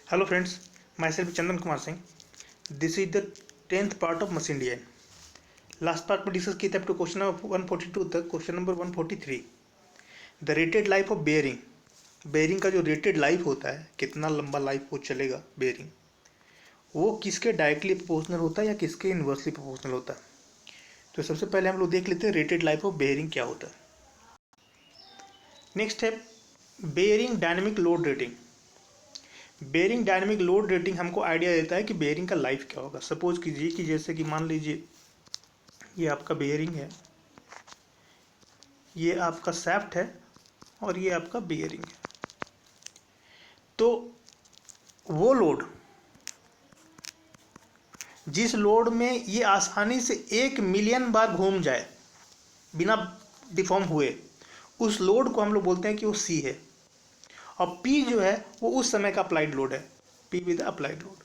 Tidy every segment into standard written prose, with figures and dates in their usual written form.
Hello friends, myself Chandan Kumar Singh. This is the 10th part of machine design. Last part में discuss किया था up to question number 142 तक. Question number 143, the rated life of bearing. Bearing का जो rated life होता है, कितना लंबा लाइफ वो चलेगा बेयरिंग, वो किसके डायरेक्टली प्रोपोर्शनल होता है या किसके इन्वर्सली प्रोपोर्शनल होता है. तो सबसे पहले हम लोग देख लेते हैं रेटेड लाइफ ऑफ बेयरिंग क्या होता है. नेक्स्ट है bearing dynamic load rating. Bearing dynamic load rating हमको आइडिया देता है कि बेयरिंग का लाइफ क्या होगा. सपोज कीजिए कि जैसे कि मान लीजिए ये आपका बेयरिंग है, ये आपका सैफ्ट है और ये आपका बेयरिंग है. तो वो लोड जिस लोड में ये आसानी से 1 मिलियन बार घूम जाए बिना डिफॉर्म हुए, उस लोड को हम लोग बोलते हैं कि वो सी है. और पी जो है वो उस समय का अप्लाइड लोड है, पी विद अप्लाइड लोड.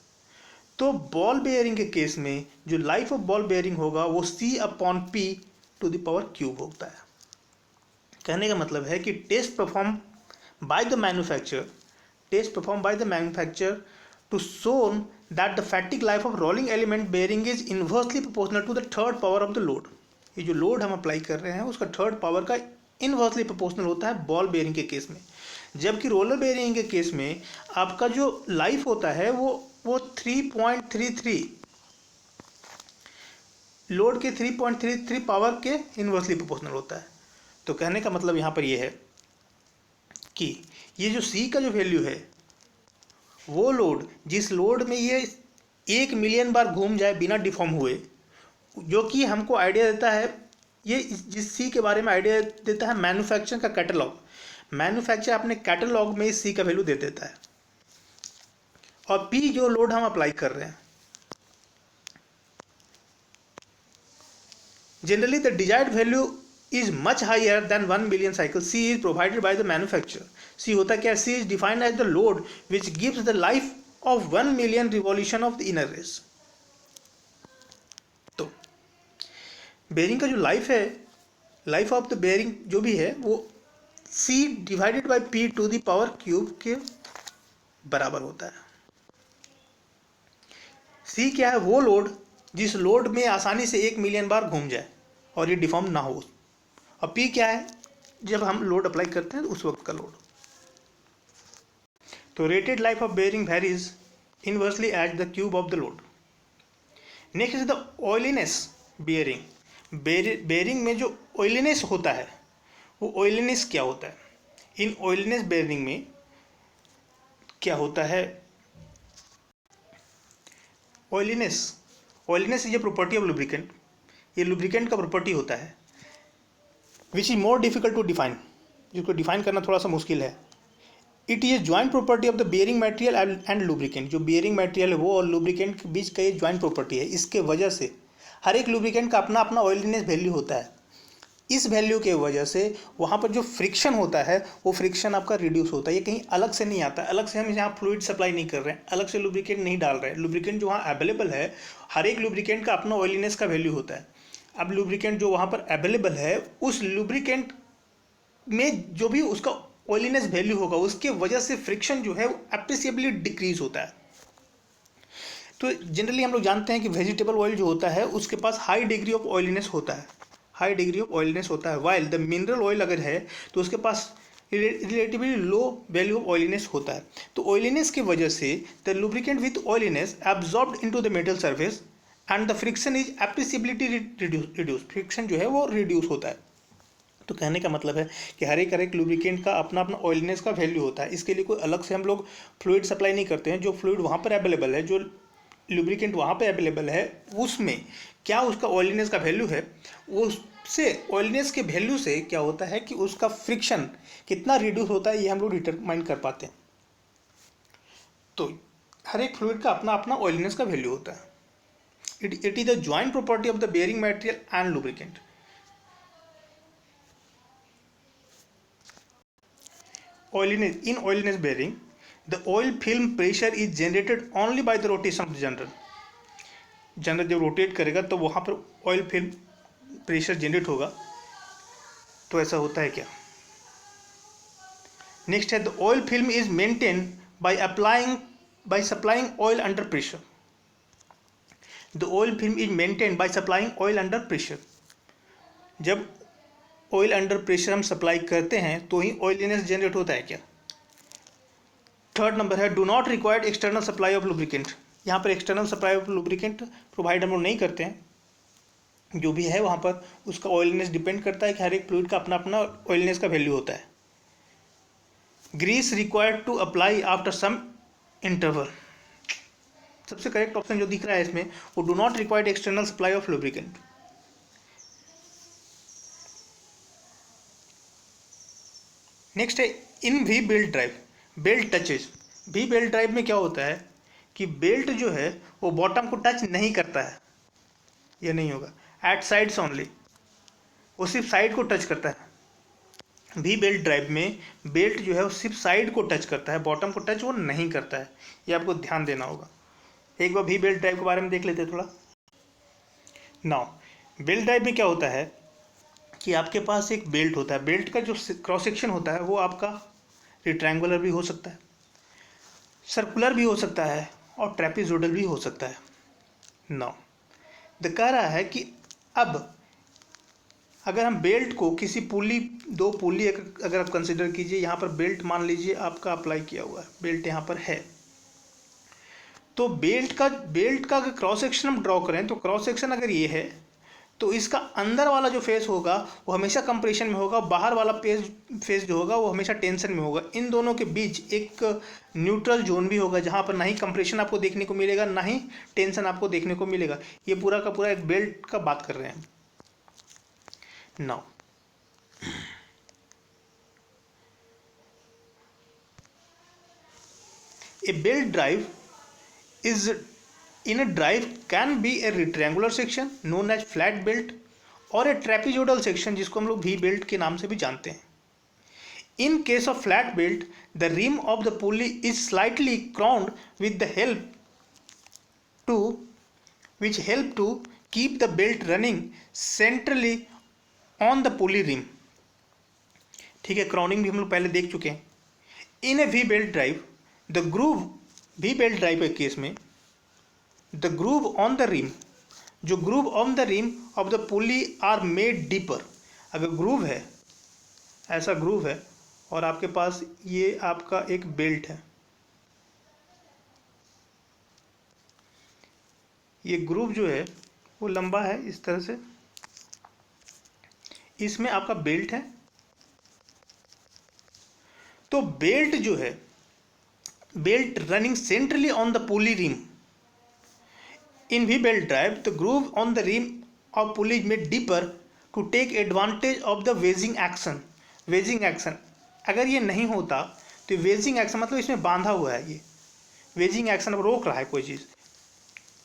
तो बॉल बेयरिंग के केस में जो लाइफ ऑफ बॉल बेयरिंग होगा वो C upon P to the power cube होता है. कहने का मतलब है कि test perform by the manufacturer to shown that the fatigue life of rolling element bearing is inversely proportional to the third power of the load. ये जो load हम अप्लाई कर रहे हैं उसका थर्ड पावर का इन्वर्सली प्रोपोर्शनल होता है बॉल बेयरिंग के केस में. जबकि रोलर बेयरिंग के केस में आपका जो लाइफ होता है वो 3.33 लोड के 3.33 पावर के इन्वर्सली प्रोपोर्शनल होता है. तो कहने का मतलब यहाँ पर ये है कि ये जो सी का जो वैल्यू है, वो लोड जिस लोड में ये 1 मिलियन बार घूम जाए बिना डिफॉर्म हुए, जो कि हमको आइडिया देता है, ये जिस सी के बारे में आइडिया देता है मैन्युफैक्चर का कैटलॉग. मैन्युफैक्चर अपने कैटलॉग में इस सी का वैल्यू दे देता है. और पी जो लोड हम अप्लाई कर रहे हैं, generally the desired value is much higher than 1 million cycle. C is provided by the manufacture. C होता क्या है? C is defined as the load which gives the life of 1 million revolution of the inner race. तो bearing का जो life है, life of the bearing जो भी है वो C divided by P to the power cube के बराबर होता है. सी क्या है? वो लोड जिस लोड में आसानी से 1 मिलियन बार घूम जाए और ये डिफॉर्म ना हो. और पी क्या है? जब हम लोड अप्लाई करते हैं उस वक्त का लोड. तो rated life of bearing varies inversely as the cube of the load. Next is the oiliness bearing. Bearing में जो ऑयलीनेस होता है, वो ऑयलीनेस क्या होता है? इन ऑयलीनेस बेयरिंग में क्या होता है? Oiliness is a property of lubricant. ये लुब्रिकेंट का प्रॉपर्टी होता है which is more difficult to define, जिसको डिफाइन करना थोड़ा सा मुश्किल है. It is joint property of the bearing material and lubricant. जो बेयरिंग मटेरियल है वो और लुब्रिकेंट के बीच का ये ज्वाइंट प्रॉपर्टी है. इसके वजह से हर एक लुब्रिकेंट का अपना अपना ऑयलीनेस वैल्यू होता है. इस वैल्यू के वजह से वहाँ पर जो फ्रिक्शन होता है वो फ्रिक्शन आपका रिड्यूस होता है. ये कहीं अलग से नहीं आता. अलग से हम यहाँ फ्लूइड सप्लाई नहीं कर रहे हैं, अलग से लुब्रिकेंट नहीं डाल रहे हैं. लुब्रिकेंट जो वहाँ अवेलेबल है, हर एक लुब्रिकेंट का अपना ऑयलीनेस का वैल्यू होता है. अब लुब्रिकेंट जो वहाँ पर अवेलेबल है, उस लुब्रिकेंट में जो भी उसका ऑयलीनेस वैल्यू होगा, उसके वजह से फ्रिक्शन जो है वो एप्रिसिएबली डिक्रीज होता है. तो जनरली हम लोग जानते हैं कि वेजिटेबल ऑयल जो होता है उसके पास हाई डिग्री ऑफ ऑयलीनेस होता है, हाई डिग्री ऑफ ऑयलीनेस होता है. वाइल द मिनरल ऑयल अगर है तो उसके पास relatively low value of oiliness होता है. तो ऑयलीनेस की वजह से the lubricant with oiliness absorbed into the metal surface and the friction is appreciably reduce. Friction जो है वो रिड्यूस होता है. तो कहने का मतलब है कि हर एक लुब्रिकेंट का अपना अपना ऑयलीनेस का वैल्यू होता है. इसके लिए कोई अलग से हम लोग फ्लूइड सप्लाई नहीं करते हैं. जो फ्लूइड वहाँ पर अवेलेबल है, जो लुब्रिकेंट वहाँ पे अवेलेबल है, उसमें क्या उसका ऑयलीनेस का वैल्यू है, उससे ऑयलीनेस के वैल्यू से क्या होता है कि उसका फ्रिक्शन कितना रिड्यूस होता है, ये हम लोग डिटरमाइन कर पाते हैं. तो हर एक फ्लूइड का अपना अपना ऑयलीनेस का वैल्यू होता है. It is the joint property of the bearing material and lubricant. Oiliness. In oiliness bearing, the oil film pressure is generated only by the rotation of the general. General जब rotate करेगा तो वहाँ पर oil film pressure generate होगा. तो ऐसा होता है क्या? नेक्स्ट है the oil film is maintain by applying by supplying oil under pressure. The oil film is maintained by supplying oil under pressure. जब ऑयल अंडर प्रेशर हम सप्लाई करते हैं तो ही ऑयलीनेस जनरेट होता है क्या? थर्ड नंबर है do not required external supply of lubricant. यहाँ पर external supply of lubricant provide हम लोग नहीं करते हैं. जो भी है वहाँ पर उसका ऑयलीनेस डिपेंड करता है कि हर एक फ्लूइड का अपना अपना ऑयलीनेस का वैल्यू होता है. Grease required to apply after some interval. सबसे करेक्ट ऑप्शन जो दिख रहा है इसमें वो do not required external supply of lubricant. Next है in V belt drive belt touches. V belt drive में क्या होता है कि बेल्ट जो है वो बॉटम को टच नहीं करता है. यह नहीं होगा. एट साइड्स ओनली, वो सिर्फ साइड को टच करता है. वी बेल्ट ड्राइव में बेल्ट जो है वो सिर्फ साइड को टच करता है, बॉटम को टच वो नहीं करता है. ये आपको ध्यान देना होगा. एक बार वी बेल्ट ड्राइव के बारे में देख लेते हैं थोड़ा. नाउ बेल्ट ड्राइव में क्या होता है कि आपके पास एक बेल्ट होता है. बेल्ट का जो क्रॉस सेक्शन होता है वो आपका रेक्टेंगुलर भी हो सकता है, सर्कुलर भी हो सकता है और ट्रेपेजोइडल भी हो सकता है. नाउ द कह रहा है कि अब अगर हम बेल्ट को किसी पुली, दो पुली अगर आप कंसिडर कीजिए, यहाँ पर बेल्ट मान लीजिए आपका अप्लाई किया हुआ है, बेल्ट यहाँ पर है, तो बेल्ट का अगर क्रॉस सेक्शन हम ड्रॉ करें तो क्रॉस सेक्शन अगर ये है तो इसका अंदर वाला जो फेस होगा वो हमेशा कंप्रेशन में होगा, बाहर वाला फेस जो होगा वो हमेशा टेंशन में होगा. इन दोनों के बीच एक न्यूट्रल जोन भी होगा जहाँ पर ना ही कंप्रेशन आपको देखने को मिलेगा ना ही टेंशन आपको देखने को मिलेगा. ये पूरा का पूरा एक बेल्ट का बात कर रहे हैं. Now A belt drive is in a drive can be a rectangular section known as flat belt or a trapezoidal section जिसको हम लोग V belt के नाम से भी जानते हैं. In case of flat belt, the rim of the pulley is slightly crowned with the which help to keep the belt running centrally on the pulley rim. ठीक है, क्राउनिंग भी हम लोग पहले देख चुके हैं. In a V belt drive, the groove V belt drive के केस में the groove on the rim, जो groove on the rim of the pulley are made deeper. अगर ग्रूव है, ऐसा ग्रूव है और आपके पास ये आपका एक बेल्ट है, ये ग्रूव जो है वो लंबा है इस तरह से, इसमें आपका बेल्ट है. तो बेल्ट जो है, belt running centrally on the pulley rim. In V belt drive, the groove on the rim of pulley is made deeper to take advantage of the wedging action. Wedging action अगर ये नहीं होता तो wedging action मतलब इसमें बांधा हुआ है, ये wedging action अब रोक रहा है कोई चीज़,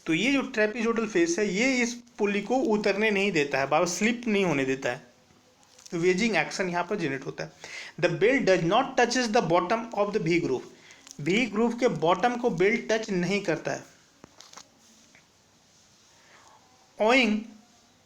तो ये जो ट्रेपेजोइडल फेस है ये इस पुली को उतरने नहीं देता है, बार स्लिप नहीं होने देता है. wedging action यहाँ पर जनरेट होता है. The belt does not touches the bottom of the V groove. V groove के बॉटम को बेल्ट टच नहीं करता है. Owing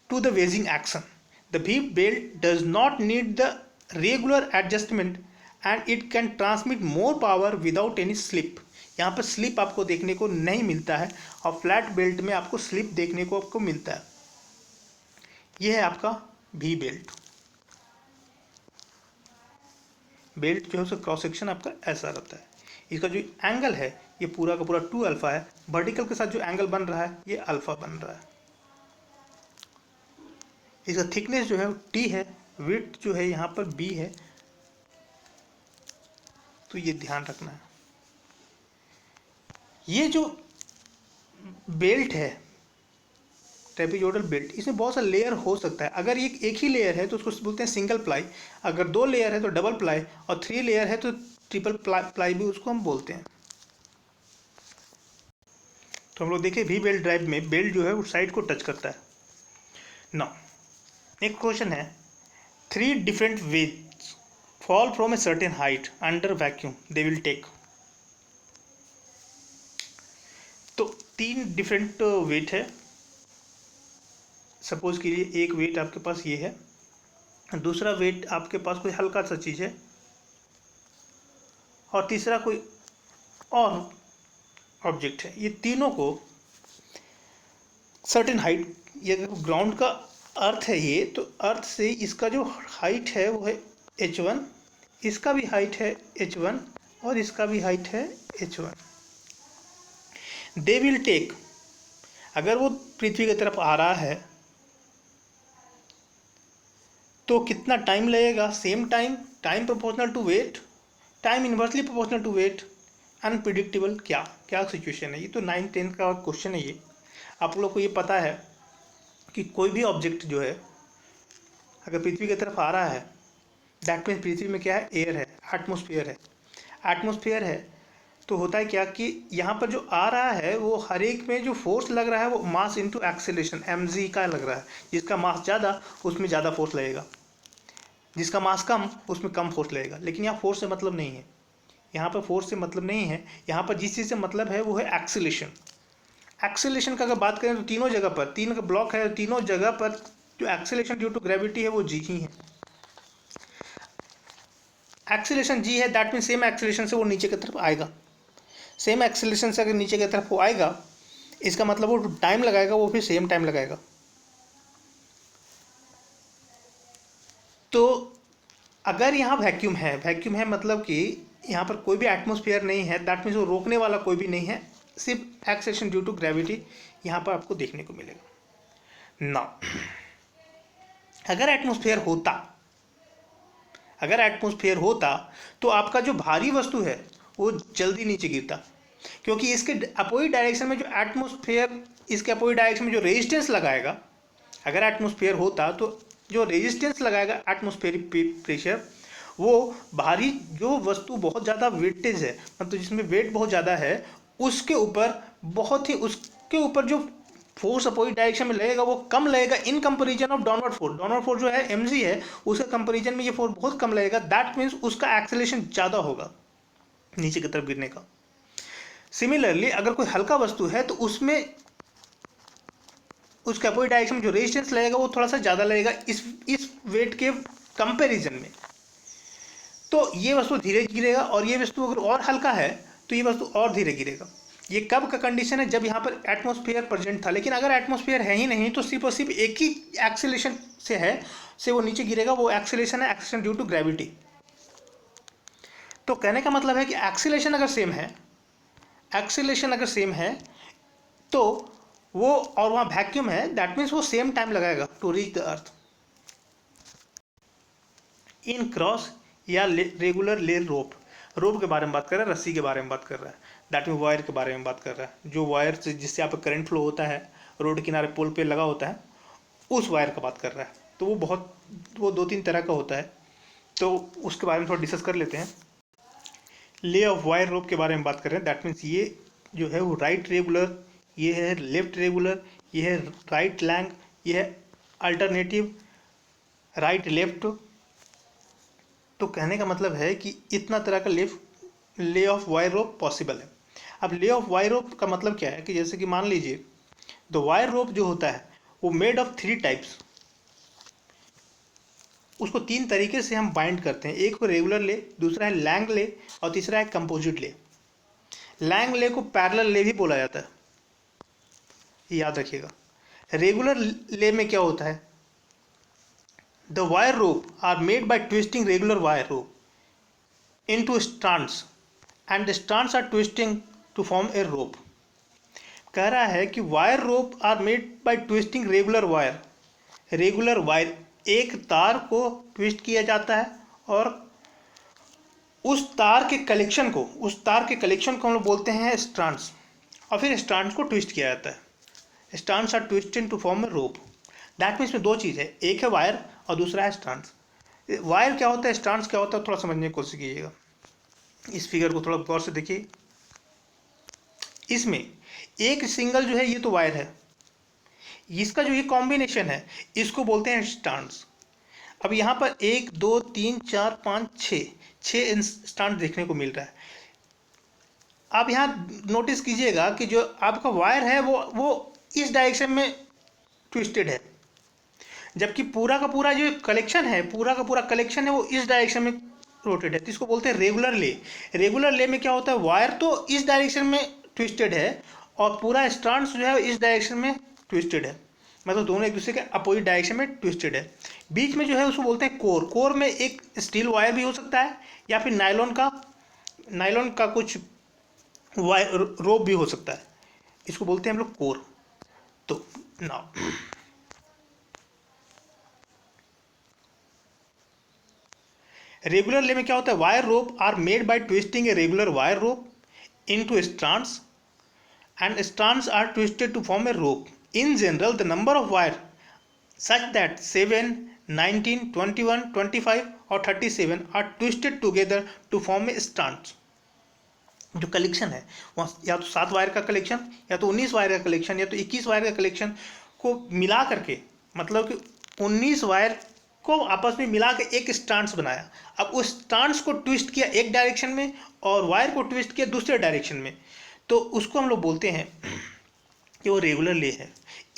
to the wedging action, the V belt does not need the regular adjustment and it can transmit more power without any slip. यहाँ पर slip आपको देखने को नहीं मिलता है और फ्लैट बेल्ट में आपको स्लिप देखने को आपको मिलता है. यह है आपका V बेल्ट. बेल्ट जो है उसका क्रॉस सेक्शन आपका ऐसा रहता है. इसका जो एंगल है ये पूरा का पूरा 2 अल्फा है. वर्टिकल के साथ जो एंगल बन रहा है ये अल्फा बन रहा है. इसका थिकनेस जो है वो T है, विड्थ जो है यहाँ पर B है, तो ये ध्यान रखना है. ये जो बेल्ट है ट्रेपेजोइडल बेल्ट, इसमें बहुत सा लेयर हो सकता है. अगर ये एक ही लेयर है तो उसको बोलते हैं सिंगल प्लाई, अगर 2 लेयर है तो डबल प्लाई और 3 लेयर है तो ट्रिपल प्लाई भी उसको हम बोलते हैं. तो हम लोग देखें वी बेल्ट ड्राइव में बेल्ट जो है वो साइड को टच करता है. नाउ नेक्स्ट क्वेश्चन है 3 different weights fall from a certain height under vacuum they will take. तो 3 डिफरेंट वेट है. सपोज कीजिए एक वेट आपके पास ये है, दूसरा वेट आपके पास कोई हल्का सा चीज़ है और तीसरा कोई और ऑब्जेक्ट है, ये तीनों को सर्टेन हाइट, ये ग्राउंड का अर्थ है ये, तो अर्थ से इसका जो हाइट है वो है h1, इसका भी हाइट है h1 और इसका भी हाइट है h1। दे विल टेक, अगर वो पृथ्वी की तरफ आ रहा है तो कितना टाइम लगेगा, same time, time proportional to weight, time inversely proportional to weight, unpredictable, क्या क्या सिचुएशन है। ये तो 9-10 का क्वेश्चन है ये। आप लोग को ये पता है कि कोई भी ऑब्जेक्ट जो है अगर पृथ्वी की तरफ आ रहा है, दैट मीन्स पृथ्वी में क्या है, एयर है, एटमोसफियर है। एटमोसफियर है तो होता है क्या कि यहाँ पर जो आ रहा है वो हर एक में जो फोर्स लग रहा है वो मास इनटू एक्सेलरेशन mg का लग रहा है। जिसका मास ज़्यादा उसमें ज़्यादा फोर्स लगेगा, जिसका मास कम उसमें कम फोर्स लगेगा। लेकिन यहाँ फोर्स से मतलब नहीं है, यहाँ पर फोर्स से मतलब नहीं है, यहाँ पर जिस चीज़ से मतलब है वो है एक्सेलरेशन। एक्सेलरेशन का अगर बात करें तो तीनों जगह पर, तीन का ब्लॉक है, तीनों जगह पर जो एक्सेलरेशन ड्यू टू ग्रेविटी है वो जी ही है। एक्सेलरेशन जी है, दैट मीन सेम एक्सेलरेशन से वो नीचे की तरफ आएगा। सेम एक्सेलरेशन से अगर नीचे की तरफ वो आएगा, इसका मतलब वो टाइम लगाएगा वो फिर सेम टाइम लगाएगा। तो अगर यहाँ वैक्यूम है मतलब कि यहाँ पर कोई भी एटमॉस्फेयर नहीं है, दैट मीन्स वो रोकने वाला कोई भी नहीं है, सिर्फ एक्सेलरेशन ड्यू टू ग्रेविटी यहाँ पर आपको देखने को मिलेगा। नाउ अगर एटमॉस्फेयर होता तो आपका जो भारी वस्तु है वो जल्दी नीचे गिरता, क्योंकि इसके अपोजिट डायरेक्शन में जो एटमॉस्फेयर, इसके अपोजिट डायरेक्शन में जो रेजिस्टेंस लगाएगा, अगर एटमॉस्फेयर होता तो जो रेजिस्टेंस लगाएगा एटमॉस्फेरिक प्रेशर, वो भारी जो वस्तु बहुत ज़्यादा वेटेज है, मतलब जिसमें वेट बहुत ज़्यादा है, उसके ऊपर जो फोर्स अपोजिट डायरेक्शन में लगेगा वो कम लगेगा in comparison of downward force. Downward force जो है mg है, उसके कंपेरिजन में ये फोर्स बहुत कम लगेगा। दैट मीन्स उसका एक्सेलरेशन ज़्यादा होगा नीचे की तरफ गिरने का। सिमिलरली अगर कोई हल्का वस्तु है तो उसमें उसके अपोजिट डायरेक्शन में जो रेजिस्टेंस लगेगा वो थोड़ा सा ज़्यादा लगेगा इस वेट के कंपेरिजन में। तो ये वस्तु धीरे गिरेगा और ये वस्तु अगर और हल्का है तो ये वस्तु और धीरे गिरेगा। ये कब का कंडीशन है, जब यहाँ पर एटमॉस्फेयर प्रेजेंट था। लेकिन अगर एटमॉस्फेयर है ही नहीं तो सिर्फ और सिर्फ एक ही एक्सेलरेशन से वो नीचे गिरेगा, वो एक्सेलरेशन है एक्सेलरेशन ड्यू टू ग्रेविटी। तो कहने का मतलब है कि एक्सेलरेशन अगर सेम है तो वो, और वहाँ वैक्यूम है, दैट मीन्स वो सेम टाइम लगाएगा to reach the earth. In cross या रेगुलर ले रोप के बारे में बात कर रहा है, रस्सी के बारे में बात कर रहा है, दैट मीन वायर के बारे में बात कर रहा है। जो वायर से जिससे यहाँ पर करंट फ्लो होता है, रोड किनारे पोल पे लगा होता है, उस वायर का बात कर रहा है। तो वो 2-3 तरह का होता है, तो उसके बारे में थोड़ा डिस्कस कर लेते हैं। ले ऑफ वायर रोप के बारे में बात कर रहे हैं, दैट मीन्स ये जो है वो राइट रेगुलर, ये है लेफ्ट रेगुलर, ये है राइट लैंग, ये है अल्टरनेटिव राइट लेफ्ट। तो कहने का मतलब है कि इतना तरह का lay off wire rope possible है। अब ले ऑफ वायर रोप का मतलब क्या है कि जैसे कि मान लीजिए द वायर रोप जो होता है वो मेड ऑफ 3 टाइप्स, उसको 3 तरीके से हम बाइंड करते हैं। एक को रेगुलर ले, दूसरा है लैंग ले और तीसरा है कंपोजिट ले। लैंग ले को पैरेलल ले भी बोला जाता है, याद रखिएगा। रेगुलर ले में क्या होता है, the wire rope are made by twisting regular wire rope into strands and the strands are twisting to form a rope. कह रहा है कि wire rope are made by twisting regular wire, एक तार को ट्विस्ट किया जाता है और उस तार के कलेक्शन को हम लोग बोलते हैं स्ट्रैंड्स, और फिर स्ट्रैंड्स को ट्विस्ट किया जाता है। Strands are twisted to form a rope. That means में 2 चीज़ है, एक है वायर और दूसरा है स्ट्रैंड्स। वायर क्या होता है, स्ट्रैंड्स क्या होता है, थोड़ा समझने की कोशिश कीजिएगा। इस फिगर को थोड़ा गौर से देखिए। इसमें एक सिंगल जो है ये तो वायर है, इसका जो ये कॉम्बिनेशन है इसको बोलते हैं स्ट्रैंड्स। अब यहाँ पर 1 2 3 4 5 6 स्ट्रैंड देखने को मिल रहा है। आप यहाँ नोटिस कीजिएगा कि जो आपका वायर है वो इस डायरेक्शन में ट्विस्टेड है, जबकि पूरा का पूरा जो कलेक्शन है वो इस डायरेक्शन में रोटेट है। तो इसको बोलते हैं रेगुलर ले। रेगुलर ले में क्या होता है, वायर तो इस डायरेक्शन में ट्विस्टेड है और पूरा स्ट्रैंड्स जो है इस डायरेक्शन में ट्विस्टेड है, मतलब दोनों एक दूसरे के अपोजिट डायरेक्शन में ट्विस्टेड है। बीच में जो है उसको बोलते हैं कोर। कोर में एक स्टील वायर भी हो सकता है या फिर नायलॉन का कुछ वायर रोप भी हो सकता है, इसको बोलते हैं हम लोग कोर। तो नाउ रेगुलर ले में क्या होता है, wire rope are made by twisting a regular wire rope into strands and strands are twisted to form a rope. In general, the number of wire such that 7, 19, 21, 25 or 37 are twisted together to form a strands. जो collection है वहाँ या तो 7 wire का collection या तो 19 wire का collection या तो 21 वायर का कलेक्शन को मिला करके, मतलब कि 19 वायर को आपस में मिला के एक स्ट्रैंड्स बनाया। अब उस स्ट्रैंड्स को ट्विस्ट किया एक डायरेक्शन में और वायर को ट्विस्ट किया दूसरे डायरेक्शन में, तो उसको हम लोग बोलते हैं कि वो रेगुलर ले है।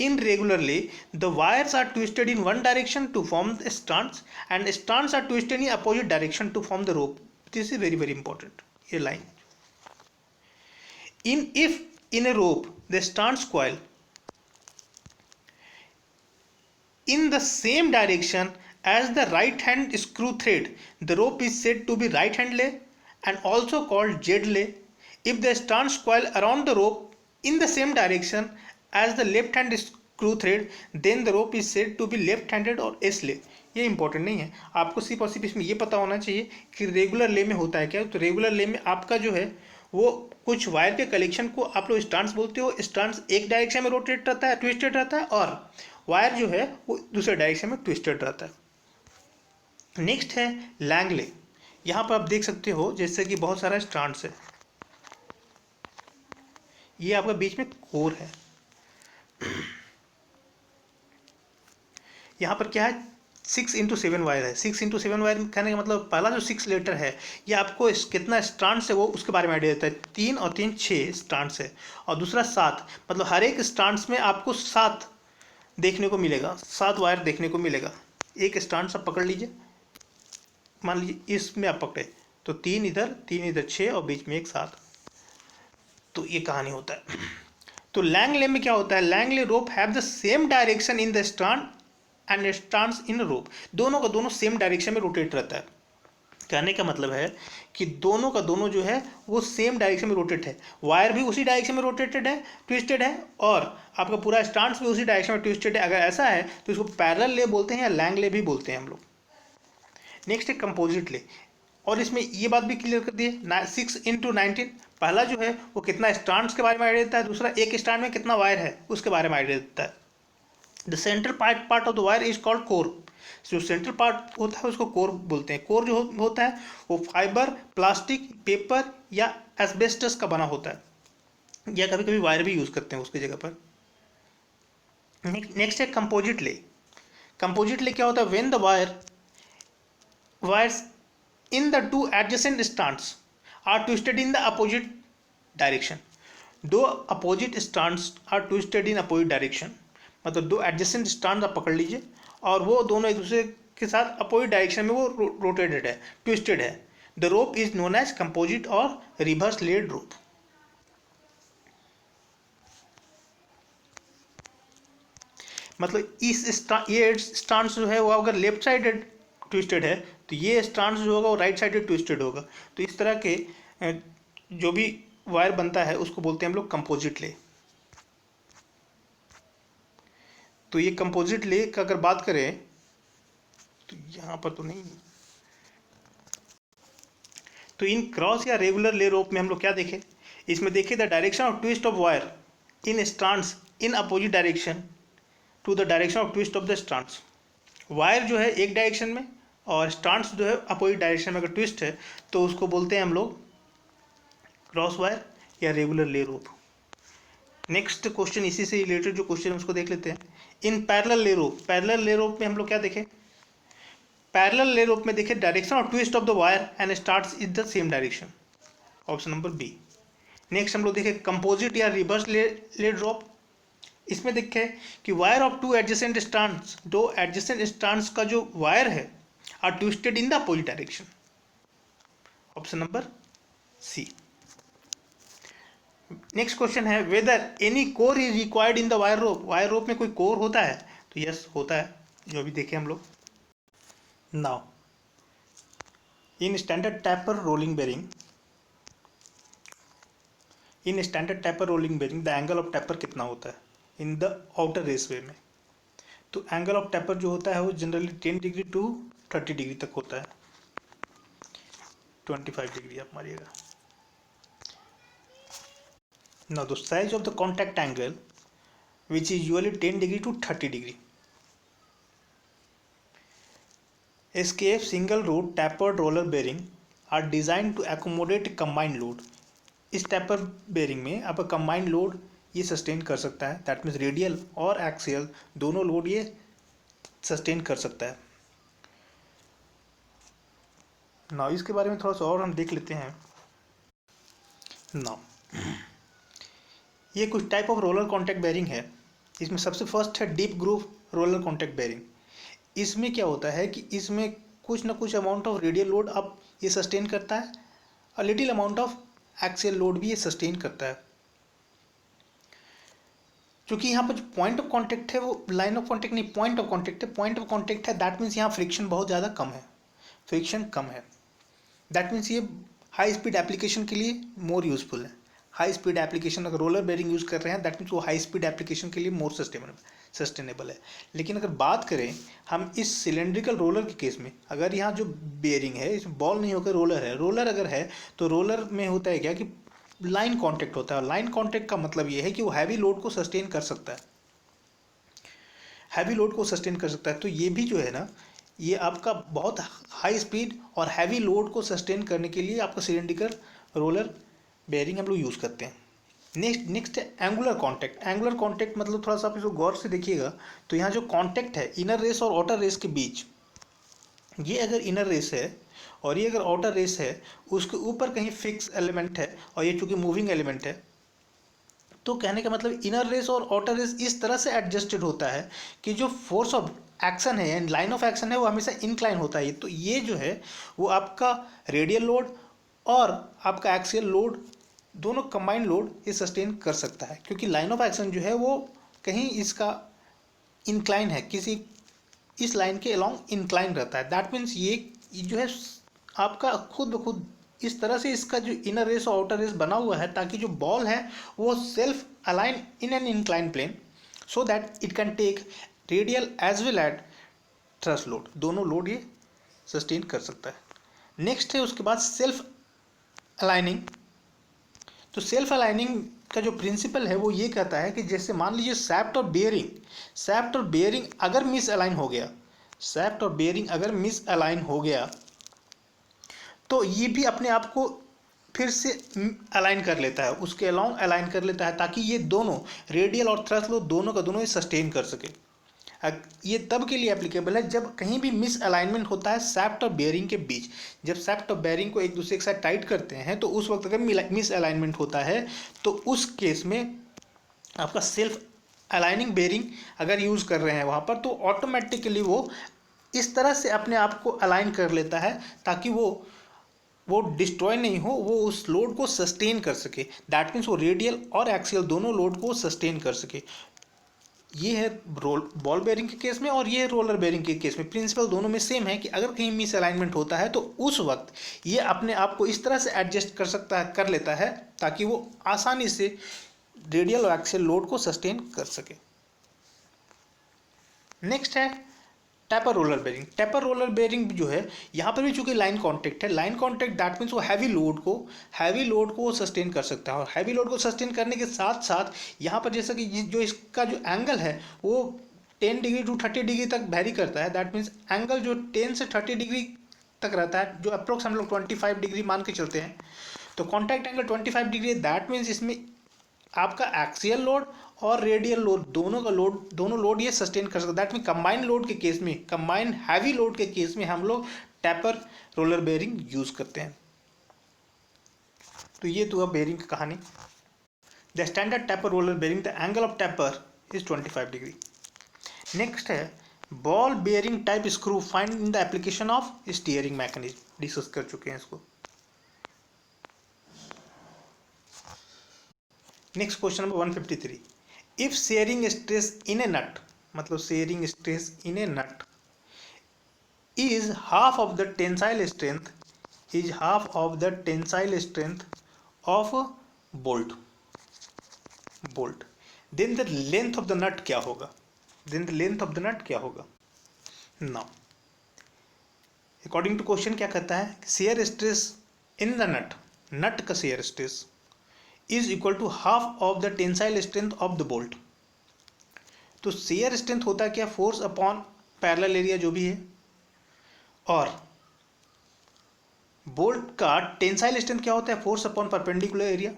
In regular lay the wires are twisted in one direction to form the strands and strands are twisted in opposite direction to form the rope. This is very very important ये line. in a rope the strands coil in the same direction as the right hand screw thread, the rope is said to be right hand lay and also called Z lay. If the strands coil around the rope in the same direction as the left hand screw thread, then the rope is said to be left handed or S lay. ये important नहीं है, आपको सिर्फ और सिर्फ इसमें ये पता होना चाहिए कि रेगुलर ले में होता है क्या। तो रेगुलर ले में आपका जो है वो कुछ वायर के कलेक्शन को आप लोग स्ट्रैंड्स बोलते हो। स्ट्रैंड्स एक डायरेक्शन में रोटेट रहता है, ट्विस्टेड रहता है, और वायर जो है वो दूसरे डायरेक्शन में ट्विस्टेड रहता है। नेक्स्ट है लैंगले। यहाँ पर आप देख सकते हो जैसे कि बहुत सारा स्ट्रैंड्स है, ये आपका बीच में कोर है। यहाँ पर क्या है, 6x7 वायर है। 6x7 वायर कहने का मतलब पहला जो 6 लेटर है ये आपको कितना स्ट्रैंड्स है वो उसके बारे में आइडिया देता है। 3 और 3 6 स्ट्रैंड्स है और दूसरा 7, मतलब हर एक स्ट्रैंड्स में आपको 7 देखने को मिलेगा, 7 वायर देखने को मिलेगा। एक स्ट्रैंड्स आप पकड़ लीजिए, मान लीजिए इसमें आप पकड़े तो 3 इधर 6 और बीच में एक 7, तो ये कहानी होता है। तो लैंगले में क्या होता है, Lang lay rope have the same direction in the strand and strands in rope. दोनों का दोनों सेम डायरेक्शन में रोटेट रहता है। कहने का मतलब है कि दोनों का दोनों जो है वो सेम डायरेक्शन में रोटेट है। वायर भी उसी डायरेक्शन में रोटेटेड है, ट्विस्टेड है, और आपका पूरा स्ट्रैंड्स भी उसी डायरेक्शन में ट्विस्टेड है। अगर ऐसा है तो इसको पैरेलल ले बोलते हैं या लैंगले भी बोलते हैं हम लोग। नेक्स्ट है कंपोजिट ले, और इसमें ये बात भी क्लियर कर दी है 6x19। पहला जो है वो कितना स्ट्रैंड्स के बारे में आइडिया देता है, दूसरा एक स्ट्रैंड में कितना वायर है उसके बारे में आइडिया देता है। The central part of the wire is called core. जो सेंट्रल पार्ट होता है उसको कोर बोलते हैं। कोर जो होता है वो फाइबर, प्लास्टिक, पेपर या एस्बेस्टस का बना होता है, या कभी कभी वायर भी यूज़ करते हैं उसकी जगह पर। नेक्स्ट है कंपोजिट ले। कंपोजिट ले क्या होता है, when the wires in the 2 adjacent strands are twisted in the opposite direction. 2 opposite strands are twisted in opposite direction, मतलब 2 एडजेसेंट स्ट्रैंड आप पकड़ लीजिए और वो दोनों एक दूसरे के साथ अपोजिट डायरेक्शन में वो रोटेटेड है, ट्विस्टेड है। The rope is known as composite और रिवर्स लेड रोप। मतलब ये स्ट्रैंड्स जो है वो अगर लेफ्ट साइडेड ट्विस्टेड है तो ये स्ट्रैंड्स जो होगा वो राइट साइडेड ट्विस्टेड होगा। तो इस तरह के जो भी वायर बनता है उसको बोलते हैं हम लोग कंपोजिट ले। तो ये कंपोजिट ले का अगर बात करें तो यहाँ पर तो नहीं, तो इन क्रॉस या रेगुलर ले रोप में हम लोग क्या देखें, इसमें देखें the direction of twist of wire in strands in opposite direction to the direction of twist of the strands. Wire जो है एक डायरेक्शन में और स्ट्रैंड्स जो है अपोजिट डायरेक्शन में अगर ट्विस्ट है तो उसको बोलते हैं हम लोग क्रॉस वायर या रेगुलर ले रोप। नेक्स्ट क्वेश्चन इसी से रिलेटेड जो क्वेश्चन उसको देख लेते हैं। इन पैरेलल ले रोप, पैरेलल ले रोप में हम लोग क्या देखें, पैरेलल ले रोप में देखें direction of twist of the wire and starts in the same direction, option number B. Next हम लोग देखें कंपोजिट या रिवर्स लेड रोप। इसमें देखें कि wire of 2 adjacent strands, 2 adjacent strands का जो वायर है are twisted in the opposite direction, option number C. Next question है whether any core is required in the wire rope. Wire rope में कोई core होता है? तो यस होता है, जो अभी देखें हम लोग। Now in standard taper rolling bearing, in standard taper rolling bearing the angle of taper कितना होता है इन द आउटर रेसवे में? तो एंगल ऑफ टैपर जो होता है वो जनरली 10 डिग्री टू 30 डिग्री तक होता है। 25 डिग्री आप मारिएगा। Now the size of the contact angle which is usually 10 degree to 30 degree. SKF single root tapered roller bearing are designed to accommodate combined load। इस टैपर बेरिंग में आपका combined load ये sustain कर सकता है, that means radial और axial दोनों load ये सस्टेन कर सकता है। नाउ इसके बारे में थोड़ा सा और हम देख लेते हैं। नाउ ये कुछ type of roller contact bearing है। इसमें सबसे फर्स्ट है deep groove roller contact bearing. इसमें क्या होता है कि इसमें कुछ ना कुछ अमाउंट ऑफ रेडियल लोड अब ये सस्टेन करता है और little amount of axial load भी ये सस्टेन करता है। क्योंकि यहाँ पर जो पॉइंट ऑफ कांटेक्ट है वो लाइन ऑफ कांटेक्ट नहीं, पॉइंट ऑफ कांटेक्ट है। पॉइंट ऑफ कांटेक्ट है, दैट मीन्स यहाँ फ्रिक्शन बहुत ज़्यादा कम है, फ्रिक्शन कम है। दैट मीन्स ये हाई स्पीड एप्लीकेशन के लिए मोर यूजफुल है। हाई स्पीड एप्लीकेशन अगर रोलर बेरिंग यूज़ कर रहे हैं, दैट मीन्स वो हाई स्पीड एप्लीकेशन के लिए मोर सस्टेनेबल है। लेकिन अगर बात करें हम इस सिलेंड्रिकल रोलर के केस में, अगर यहाँ जो बेरिंग है इसमें बॉल नहीं होकर रोलर है, रोलर अगर है तो रोलर में होता है क्या कि लाइन कांटेक्ट होता है। लाइन कांटेक्ट का मतलब ये है कि वो हैवी लोड को सस्टेन कर सकता है, हैवी लोड को सस्टेन कर सकता है। तो ये भी जो है ना, ये आपका बहुत हाई स्पीड और हैवी लोड को सस्टेन करने के लिए आपका सिलेंड्रिकल रोलर बेरिंग हम लोग यूज़ करते हैं। नेक्स्ट है एंगुलर कांटेक्ट। एंगुलर कांटेक्ट मतलब थोड़ा सा आप इसको गौर से देखिएगा तो यहाँ जो कांटेक्ट है इनर रेस और आउटर रेस के बीच, ये अगर इनर रेस है और ये अगर आउटर रेस है, उसके ऊपर कहीं फिक्स एलिमेंट है और ये चूंकि मूविंग एलिमेंट है, तो कहने का मतलब इनर रेस और आउटर रेस इस तरह से एडजस्टेड होता है कि जो फोर्स ऑफ एक्शन है यानी लाइन ऑफ एक्शन है वो हमेशा इंक्लाइन होता है। तो ये जो है वो आपका रेडियल लोड और आपका एक्सियल लोड दोनों कंबाइंड लोड ये सस्टेन कर सकता है, क्योंकि लाइन ऑफ एक्शन जो है वो कहीं इसका इंक्लाइन है, किसी इस लाइन के अलोंग इंक्लाइन रहता है। दैट मीन्स ये जो है आपका खुद ब खुद इस तरह से इसका जो इनर रेस और आउटर रेस बना हुआ है ताकि जो बॉल है वो self align in an incline plane so that it can take radial as well at thrust load, दोनों लोड ये सस्टेन कर सकता है। नेक्स्ट है उसके बाद सेल्फ अलाइनिंग। तो सेल्फ अलाइनिंग का जो प्रिंसिपल है वो ये कहता है कि जैसे मान लीजिए सैफ्ट और बेयरिंग अगर मिस अलाइन हो गया, सैफ्ट और बेयरिंग अगर मिस अलाइन हो गया तो ये भी अपने आप को फिर से अलाइन कर लेता है, उसके अलाउंग अलाइन कर लेता है ताकि ये दोनों रेडियल और थ्रस्ट लोड दोनों का दोनों ये सस्टेन कर सके। ये तब के लिए एप्लीकेबल है जब कहीं भी मिस अलाइनमेंट होता है सैफ्ट और बेयरिंग के बीच। जब सैफ्ट और बेयरिंग को एक दूसरे के साथ टाइट करते हैं तो उस वक्त अगर मिस अलाइनमेंट होता है तो उस केस में आपका सेल्फ अलाइनिंग बेयरिंग अगर यूज़ कर रहे हैं वहाँ पर तो ऑटोमेटिकली वो इस तरह से अपने आप को अलाइन कर लेता है ताकि वो डिस्ट्रॉय नहीं हो, वो उस लोड को सस्टेन कर सके। दैट मीन्स वो रेडियल और एक्सियल दोनों लोड को सस्टेन कर सके। ये है बॉल बेयरिंग के केस में और ये है रोलर बेयरिंग के केस में। प्रिंसिपल दोनों में सेम है कि अगर कहीं मिस अलाइनमेंट होता है तो उस वक्त ये अपने आप को इस तरह से एडजस्ट कर लेता है ताकि वो आसानी से रेडियल और एक्सियल लोड को सस्टेन कर सके। नेक्स्ट है tapper roller bearing. Tapper roller bearing जो है यहाँ पर भी चूंकि लाइन कांटेक्ट है, लाइन कांटेक्ट दैट मीन्स वो हैवी लोड को सस्टेन कर सकता है और हैवी लोड को सस्टेन करने के साथ साथ यहाँ पर जैसा कि जो इसका जो एंगल है वो 10 डिग्री टू 30 डिग्री तक वेरी करता है। दैट मीन्स एंगल जो 10 से 30 डिग्री तक रहता है, जो अप्रोक्स हम लोग 25 डिग्री मान के चलते हैं। तो contact angle 25 degree, that means इसमें आपका एक्सियल लोड और रेडियल लोड दोनों लोड ये सस्टेन कर सकता है। दैट मीन कंबाइंड लोड के केस में, कंबाइंड हैवी लोड के केस में हम लोग टैपर रोलर बेयरिंग यूज़ करते हैं। तो ये तो अब बेयरिंग की कहानी। The standard taper roller bearing, the angle of taper is 25 degree. Next है ball bearing type screw find in the application of steering mechanism. Discuss कर चुके हैं इसको। Next question number 153, if shearing stress in a nut, मतलब shearing stress in a nut is half of the tensile strength of a bolt, then the length of the nut क्या होगा? Now according to question क्या कहता है, shear stress in the nut का shear stress is equal to half of the tensile strength of the bolt. तो shear strength होता है क्या? फोर्स अपॉन पैरेलल एरिया जो भी है, और बोल्ट का टेंसाइल स्ट्रेंथ क्या होता है? Force upon perpendicular area.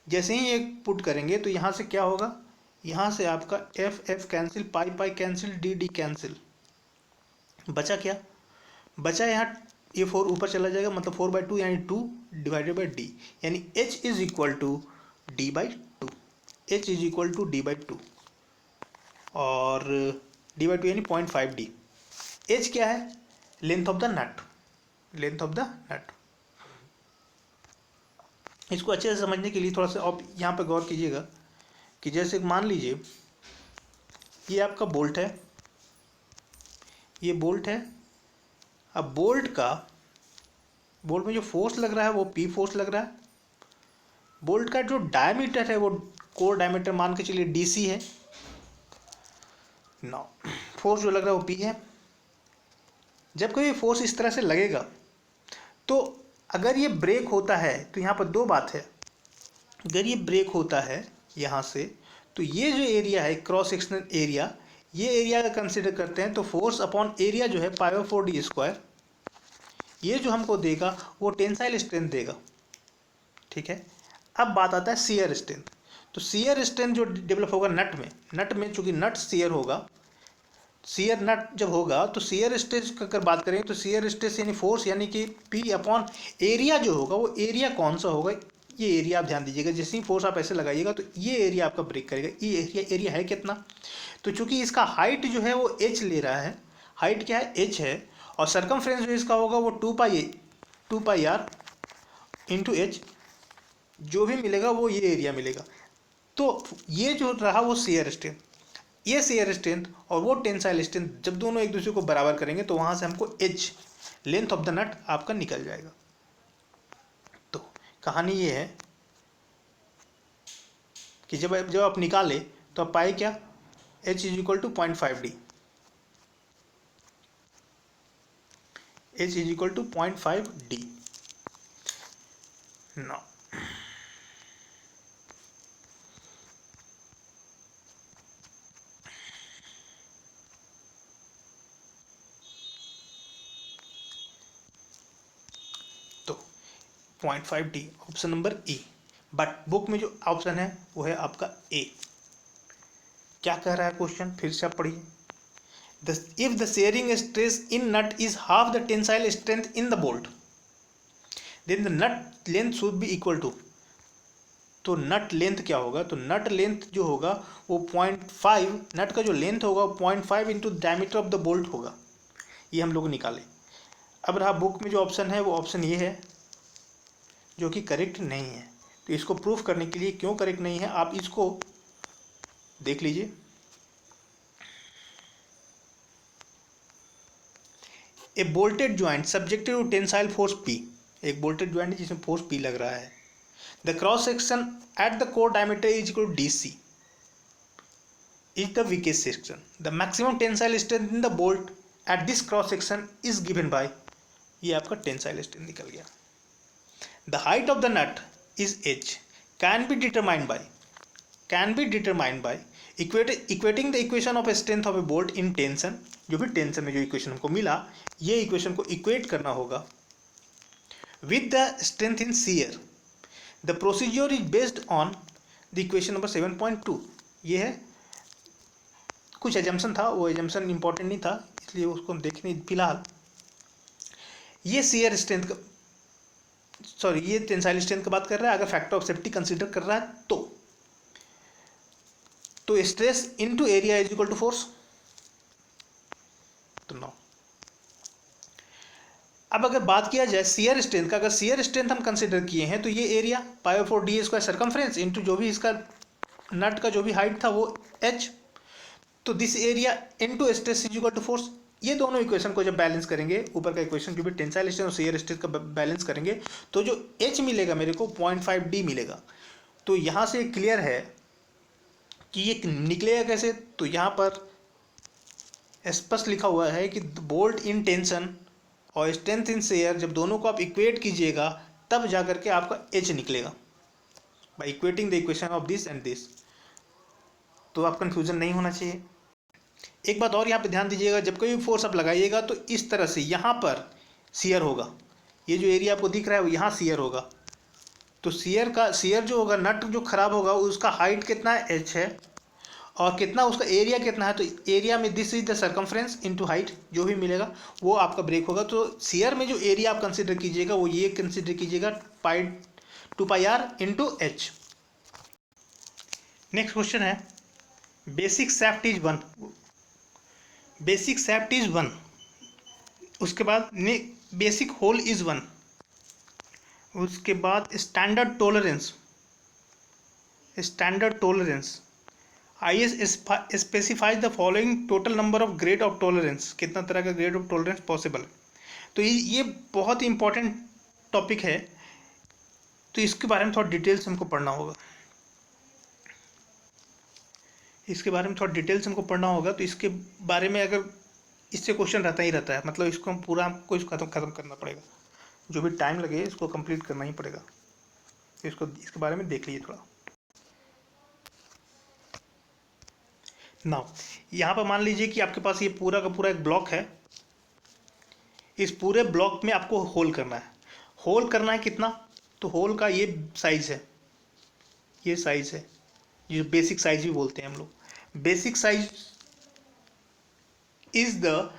जैसे ही एक पुट करेंगे तो यहाँ से क्या होगा, यहाँ से आपका F F cancel, pi pi cancel, D D cancel, बचा क्या? बचा यहाँ ये 4 ऊपर चला जाएगा, मतलब 4/2 यानी 2 डिवाइडेड बाई डी, यानी H is equal to D/2, और D/2 यानी 0.5 D. H क्या है? Length of the nut. इसको अच्छे से समझने के लिए थोड़ा सा आप यहाँ पे गौर कीजिएगा कि जैसे मान लीजिए ये आपका बोल्ट है, अब बोल्ट में जो फोर्स लग रहा है वो P फोर्स लग रहा है. बोल्ट का जो डायमीटर है वो कोर डायमीटर मान के चलिए DC है. नाउ फोर्स जो लग रहा है वो P है. जब कोई फोर्स इस तरह से लगेगा तो अगर ये ब्रेक होता है तो यहाँ पर 2 बात है. अगर ये ब्रेक होता है यहाँ से तो ये जो एरिया है क्रॉस सेक्शनल एरिया, ये एरिया का कंसिडर करते हैं तो फोर्स अपॉन एरिया जो है π/4d², ये जो हमको देगा वो टेंसाइल स्ट्रेंथ देगा. ठीक है. अब बात आता है शियर स्ट्रेंथ. तो शियर स्ट्रेंथ जो डेवलप होगा नट में चूंकि नट शियर होगा, शियर नट जब होगा तो शियर स्ट्रेस की अगर बात करें तो शियर स्ट्रेस यानी फोर्स यानी कि P अपॉन एरिया जो होगा वो एरिया कौन सा होगा, ये एरिया आप ध्यान दीजिएगा. जैसे ही फोर्स आप ऐसे लगाइएगा तो ये एरिया आपका ब्रेक करेगा. ये एरिया है कितना? तो चूंकि इसका हाइट जो है वो H ले रहा है, हाइट क्या है? H है, और सर्कमफ्रेंस जो इसका होगा वो 2πr इंटू H, जो भी मिलेगा वो ये एरिया मिलेगा. तो ये जो रहा वो शियर स्ट्रेंथ, ये शियर स्ट्रेंथ और वो टेंसाइल स्ट्रेंथ जब दोनों एक दूसरे को बराबर करेंगे तो वहाँ से हमको H लेंथ ऑफ द नट आपका निकल जाएगा. तो कहानी ये है कि जब आप निकाले तो आप पाए क्या? H is equal to 0.5D. H is equal to 0.5D. Now तो 0.5D option number E. But book में जो ऑप्शन है वो है आपका A. क्या कह रहा है क्वेश्चन? फिर से आप पढ़िए. If the shearing stress in nut is half the tensile strength in the bolt, then the nut length should be equal to. तो नट लेंथ क्या होगा? तो नट लेंथ जो होगा वो 0.5, नट का जो लेंथ होगा वो 0.5 into diameter of the bolt होगा. ये हम लोग निकाले. अब रहा बुक में जो ऑप्शन है वो ऑप्शन ये है जो कि करेक्ट नहीं है. तो इसको प्रूफ करने के लिए क्यों करेक्ट नहीं है आप इसको देख लीजिए. A bolted joint subjected to tensile force P, एक बोल्टेड ज्वाइंट है जिसमें फोर्स P लग रहा है. The cross section at the core diameter is equal to DC is the weakest section. The maximum tensile strength in the bolt at this cross section is given by, ये आपका tensile strength निकल गया. The height of the nut is H can be determined by equating the equation of strength of A bolt in tension. जो भी tension में जो equation हमको मिला ये इक्वेशन को इक्वेट करना होगा with the strength in shear. The procedure is based on the equation number 7.2. ये है कुछ एजम्पशन था, वो एजम्पशन इंपॉर्टेंट नहीं था इसलिए उसको हम देखने फिलहाल. ये शियर स्ट्रेंथ का ये टेंसाइल स्ट्रेंथ की बात कर रहा है. अगर फैक्टर ऑफ सेफ्टी कंसीडर कर रहा है तो stress into area is equal to force. तो नो अब अगर बात किया जाए शियर स्ट्रेंथ का, अगर शियर स्ट्रेंथ हम कंसिडर किए हैं तो ये area pi D square circumference into जो भी इसका नट का जो भी हाइट था वो एच, तो this area into stress is equal to force. ये दोनों इक्वेशन को जब बैलेंस करेंगे, ऊपर का इक्वेशन जो भी टेंसाइल स्ट्रेंथ और शियर स्ट्रेंथ का बैलेंस करेंगे, तो जो एच मिलेगा मेरे को 0.5 डी मिलेगा। तो यहाँ से क्लियर है कि ये निकलेगा कैसे। तो यहाँ पर स्पष्ट लिखा हुआ है कि बोल्ट इन टेंशन और स्ट्रेंथ इन शेयर, जब दोनों को आप इक्वेट कीजिएगा तब जा करके आपका एच निकलेगा, by equating the equation of this and this. तो आप कंफ्यूजन नहीं होना चाहिए। एक बात और यहाँ पे ध्यान दीजिएगा, जब कोई भी फोर्स आप लगाइएगा तो इस तरह से यहाँ पर शियर होगा, ये जो एरिया आपको दिख रहा है वो यहाँ शियर होगा। तो शियर जो होगा, नट जो खराब होगा उसका हाइट कितना है, एच है, और कितना उसका एरिया कितना है, तो एरिया में this is the circumference into height, जो भी मिलेगा वो आपका ब्रेक होगा। तो शियर में जो एरिया आप कंसिडर कीजिएगा वो ये कंसिडर कीजिएगा 2πr into H. Next question है basic shaft is 1, basic shaft is 1, उसके बाद बेसिक होल इज 1, उसके बाद standard tolerance, IS specifies the following total number of grade of tolerance, कितना तरह का ग्रेड ऑफ टॉलरेंस पॉसिबल है। तो ये बहुत ही इंपॉर्टेंट टॉपिक है, तो इसके बारे में थोड़ा डिटेल्स हमको पढ़ना होगा, तो इसके बारे में अगर इससे क्वेश्चन रहता ही रहता है, मतलब इसको हम पूरा हमको इसको खत्म करना पड़ेगा, जो भी टाइम लगे इसको कंप्लीट करना ही पड़ेगा। तो इसके बारे में देख लीजिए थोड़ा। नाउ यहाँ पर मान लीजिए कि आपके पास ये पूरा का पूरा एक ब्लॉक है, इस पूरे ब्लॉक में आपको होल करना है। होल करना है कितना, तो होल का ये साइज है, ये साइज है, ये बेसिक साइज भी बोलते हैं हम लोग। Basic size is the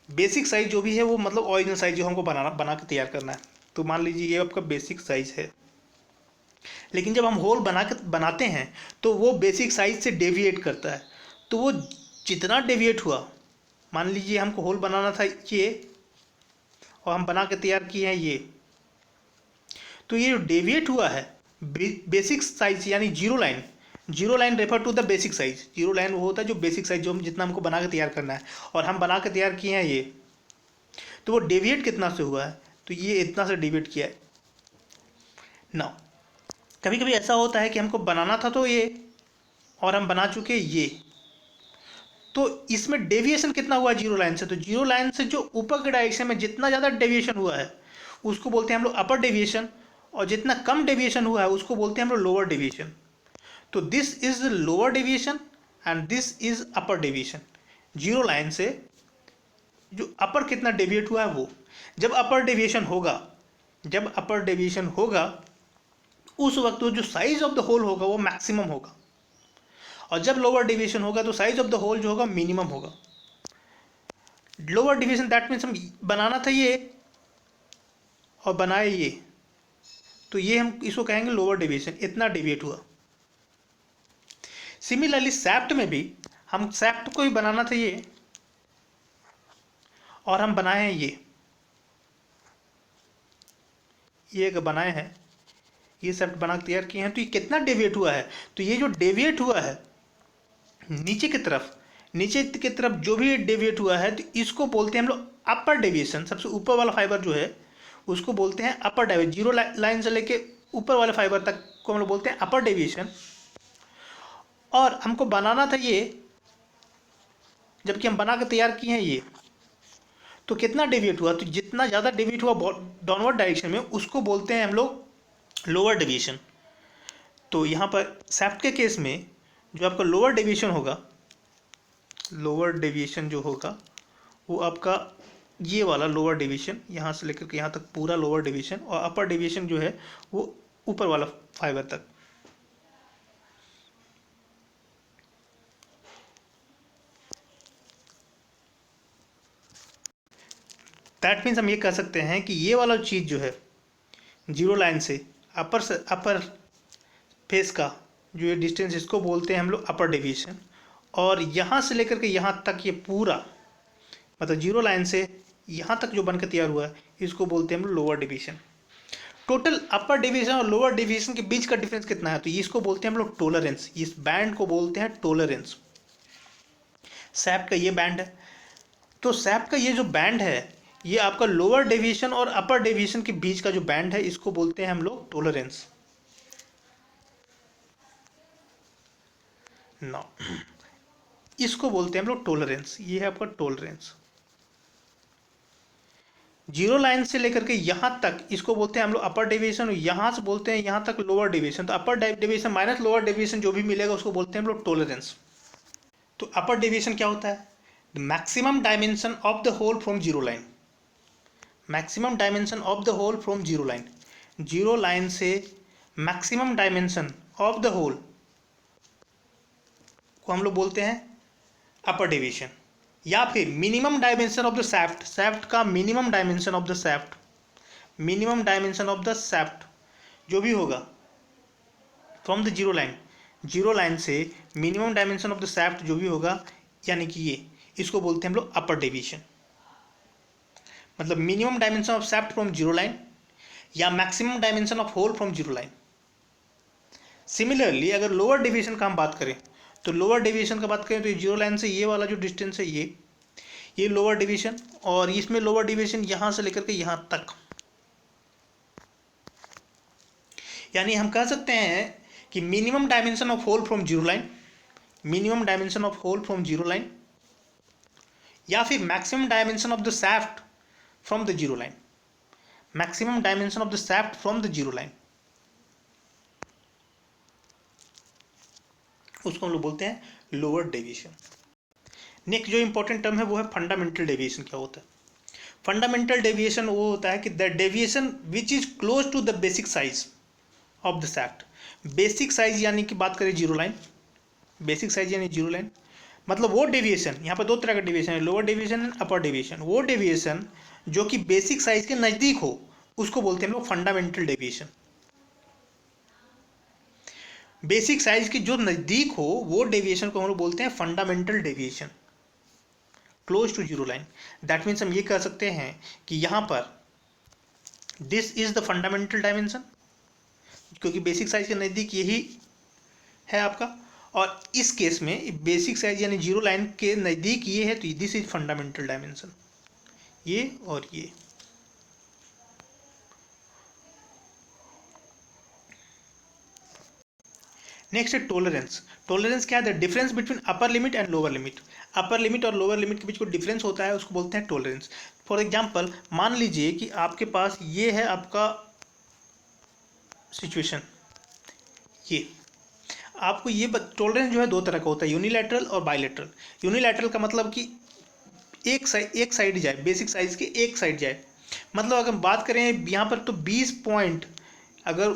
basic size जो भी है वो मतलब ओरिजिनल साइज जो हमको बना के तैयार करना है। तो मान लीजिए ये आपका बेसिक साइज है, लेकिन जब हम होल बनाते हैं तो वो बेसिक साइज से डेविएट करता है। तो वो जितना डेविएट हुआ, मान लीजिए हमको होल बनाना था ये और हम बना के तैयार किए हैं ये, तो ये जो डेविएट हुआ है बेसिक साइज यानी zero line refer to the basic size. Zero line वो होता है जो बेसिक साइज जो जितना हमको बना के तैयार करना है, और हम बना के तैयार किए हैं ये, तो वो डेविएट कितना से हुआ है, तो ये इतना से डेविएट किया है। नाउ कभी कभी ऐसा होता है कि हमको बनाना था तो ये, और हम बना चुके ये, तो इसमें डेविएशन कितना हुआ जीरो लाइन से, तो जीरो लाइन से जो ऊपर के डायरेक्शन में जितना ज़्यादा डेविएशन हुआ है उसको बोलते हैं हम लोग अपर डेविएशन, और जितना कम डेविएशन हुआ है उसको बोलते हैं हम लोग लोअर डेविएशन। तो this is lower deviation and this is upper deviation. Zero line से जो अपर कितना डेविएट हुआ है वो, जब अपर डेविएशन होगा उस वक्त जो साइज ऑफ द होल होगा वो मैक्सिमम होगा, और जब लोअर डेविएशन होगा तो साइज ऑफ द होल जो होगा मिनिमम होगा। लोअर डेविएशन दैट मीन्स हम बनाना था ये और बनाए ये, तो ये हम इसको कहेंगे लोअर डेविएशन, इतना डेविएट हुआ। सिमिलरली सैफ्ट में भी हम सैफ्ट को भी बनाना था ये और हम बनाए हैं ये एक बनाए हैं, ये सैफ्ट बना के तैयार किए हैं, तो ये कितना डेविएट हुआ है, तो ये जो डेविएट हुआ है नीचे की तरफ जो भी डेविएट हुआ है तो इसको बोलते हैं हम लोग अपर डेविएशन। सबसे ऊपर वाला फाइबर जो है उसको बोलते हैं अपर डेविएशन, जीरो लाइन से लेके ऊपर वाले फाइबर तक को हम लोग बोलते हैं अपर डेविएशन। और हमको बनाना था ये, जबकि हम बना के तैयार किए हैं ये, तो कितना डेविएट हुआ, तो जितना ज़्यादा डेविएट हुआ डाउनवर्ड डायरेक्शन में उसको बोलते हैं हम लोग लोअर डेविएशन। तो यहाँ पर सैफ्ट के केस में जो आपका लोअर डेविएशन जो होगा वो आपका ये वाला लोअर डेविएशन, यहाँ से लेकर के यहाँ तक पूरा लोअर डेविएशन, और अपर डेविएशन जो है वो ऊपर वाला फाइबर तक। दैट मीन्स हम ये कह सकते हैं कि ये वाला चीज़ जो है जीरो लाइन से अपर फेस का जो ये डिस्टेंस, इसको बोलते हैं हम लोग अपर डेविएशन। और यहाँ से लेकर के यहाँ तक ये पूरा, मतलब जीरो लाइन से यहाँ तक जो बनकर तैयार हुआ है इसको बोलते हैं हम lower deviation. Total upper deviation और लोअर डेविएशन के बीच का डिफरेंस कितना है, तो इसको बोलते हैं हम लोग टोलरेंस। इस बैंड को बोलते हैं टोलरेंस। सैप का ये बैंड है, तो सैप का ये जो बैंड है ये आपका लोअर डेविएशन और अपर डेविएशन के बीच का जो बैंड है इसको बोलते हैं हम लोग टोलरेंस। नो, इसको बोलते हैं हम लोग टोलरेंस। ये है आपका टोलरेंस। जीरो लाइन से लेकर के यहाँ तक इसको बोलते हैं हम लोग अपर डेविएशन, और यहाँ से बोलते हैं यहाँ तक लोअर डेविएशन। तो upper deviation minus lower deviation जो भी मिलेगा उसको बोलते हैं हम लोग टोलरेंस। तो अपर डेविएशन क्या होता है? The maximum dimension of the hole from zero line. Maximum dimension of the hole from zero line. Zero line से maximum dimension of the hole को हम लोग बोलते हैं अपर डेविएशन। या फिर minimum dimension of the shaft, shaft का minimum dimension of the shaft, minimum dimension of the shaft जो भी होगा from the zero line, zero line से minimum dimension of the shaft जो भी होगा, यानी कि ये, इसको बोलते हैं हम लोग अपर डेविएशन। मतलब minimum dimension of shaft from zero line या maximum dimension of hole from zero line. Similarly अगर लोअर डेविएशन का हम बात करें, तो लोअर डेविएशन का बात करें तो ये जीरो लाइन से ये वाला जो डिस्टेंस है ये लोअर डेविएशन, और इसमें लोअर डेविएशन यहाँ से लेकर के यहाँ तक। यानी हम कह सकते हैं कि minimum dimension of hole from zero line, minimum dimension of hole from zero line, या फिर maximum dimension of the shaft from the zero line, maximum dimension of the shaft from the zero line, उसको हम लोग बोलते हैं lower deviation. Next जो important term है वो है फंडामेंटल डेविएशन। क्या होता है फंडामेंटल डेविएशन? वो होता है कि the deviation which is close to the basic size of the shaft. Basic size यानी कि बात करें जीरो लाइन, बेसिक साइज यानी जीरो लाइन, मतलब वो डेविएशन, यहाँ पर दो तरह का डेविएशन है, lower deviation and upper deviation. वो डेविएशन जो कि बेसिक साइज के नज़दीक हो उसको बोलते हैं हम लोग फंडामेंटल डेविएशन। बेसिक साइज के जो नज़दीक हो वो डेविएशन को हम लोग बोलते हैं fundamental deviation, close to zero line. That means हम ये कह सकते हैं कि यहाँ पर this is the fundamental dimension, क्योंकि बेसिक साइज के नज़दीक यही है आपका, और इस केस में बेसिक साइज यानी जीरो लाइन के नज़दीक ये है, तो दिस इज फंडामेंटल डायमेंशन, ये और ये। नेक्स्ट है टोलरेंस। टोलरेंस क्या है? The difference between upper limit and lower limit. Upper limit और लोअर लिमिट के बीच कोई डिफरेंस होता है उसको बोलते हैं टोलरेंस। फॉर एग्जांपल मान लीजिए कि आपके पास ये है आपका सिचुएशन, ये आपको ये टोलरेंस जो है दो तरह का होता है, यूनिलैटरल और बायलैटरल। यूनिलैटरल का मतलब कि एक साइड जाए, बेसिक साइज के एक साइड जाए। मतलब अगर बात करें यहाँ पर तो 20 पॉइंट, अगर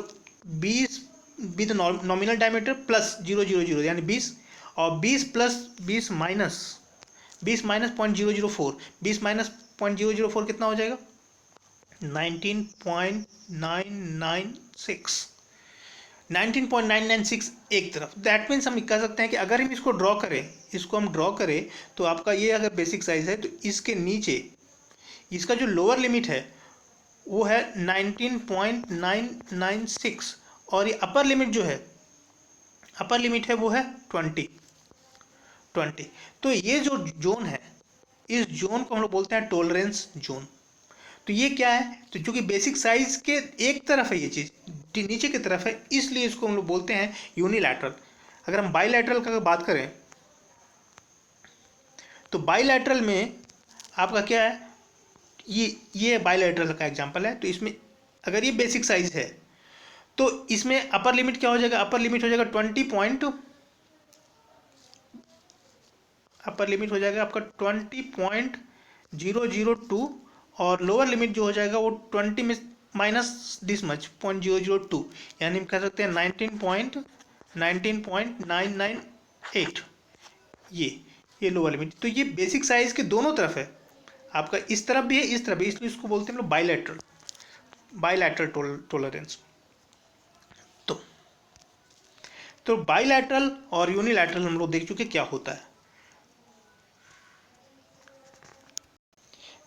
20 विद नॉमिनल डायमीटर प्लस 000 यानी 20, और 20 प्लस 20 माइनस 0.004, 20 माइनस 0.004 कितना हो जाएगा? 19.996, 19.996 एक तरफ। दैट मीन्स हम कह सकते हैं कि अगर हम इसको ड्रॉ करें, इसको हम ड्रॉ करें तो आपका ये अगर बेसिक साइज है तो इसके नीचे इसका जो लोअर लिमिट है वो है 19.996, और ये अपर लिमिट जो है, अपर लिमिट है वो है 20। तो ये जो जोन है, इस जोन को हम लोग बोलते हैं टोलरेंस जोन। तो ये क्या है? तो चूंकि बेसिक साइज के एक तरफ है ये चीज़, नीचे की तरफ है, इसलिए इसको हम लोग बोलते हैं यूनिलैटरल। अगर हम बाईलैटरल का बात करें तो बाईलैटरल में आपका क्या है, ये बाईलैटरल का एग्जांपल है। तो इसमें अगर ये बेसिक साइज है तो इसमें अपर लिमिट क्या हो जाएगा? अपर लिमिट हो जाएगा 20.002, और लोअर लिमिट जो हो जाएगा वो 20 में माइनस दिस मच 0.002, यानी हम कह सकते हैं 19.998। ये लोअर लिमिट। तो ये बेसिक साइज के दोनों तरफ है, आपका इस तरफ भी है, इस तरफ भी, इसलिए इसको बोलते हैं हम लोग बाईलैटरल टोलरेंस। तो बाईलैटरल और यूनिलैटरल हम लोग देख चुके क्या होता है।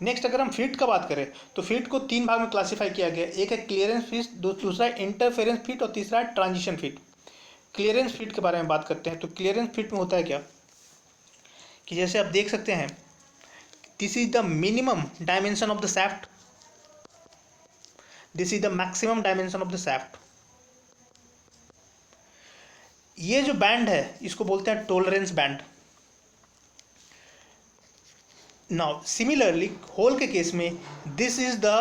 नेक्स्ट अगर हम फिट का बात करें तो फिट को 3 भाग में क्लासीफाई किया गया, एक है क्लियरेंस फिट, दूसरा है इंटरफेरेंस फिट और तीसरा है ट्रांजिशन फिट। क्लियरेंस फिट के बारे में बात करते हैं। तो क्लियरेंस फिट में होता है क्या कि जैसे आप देख सकते हैं, this is the minimum dimension of the shaft, this is the maximum dimension of the shaft. ये जो बैंड है इसको बोलते हैं tolerance band. Now similarly hole के केस में this is the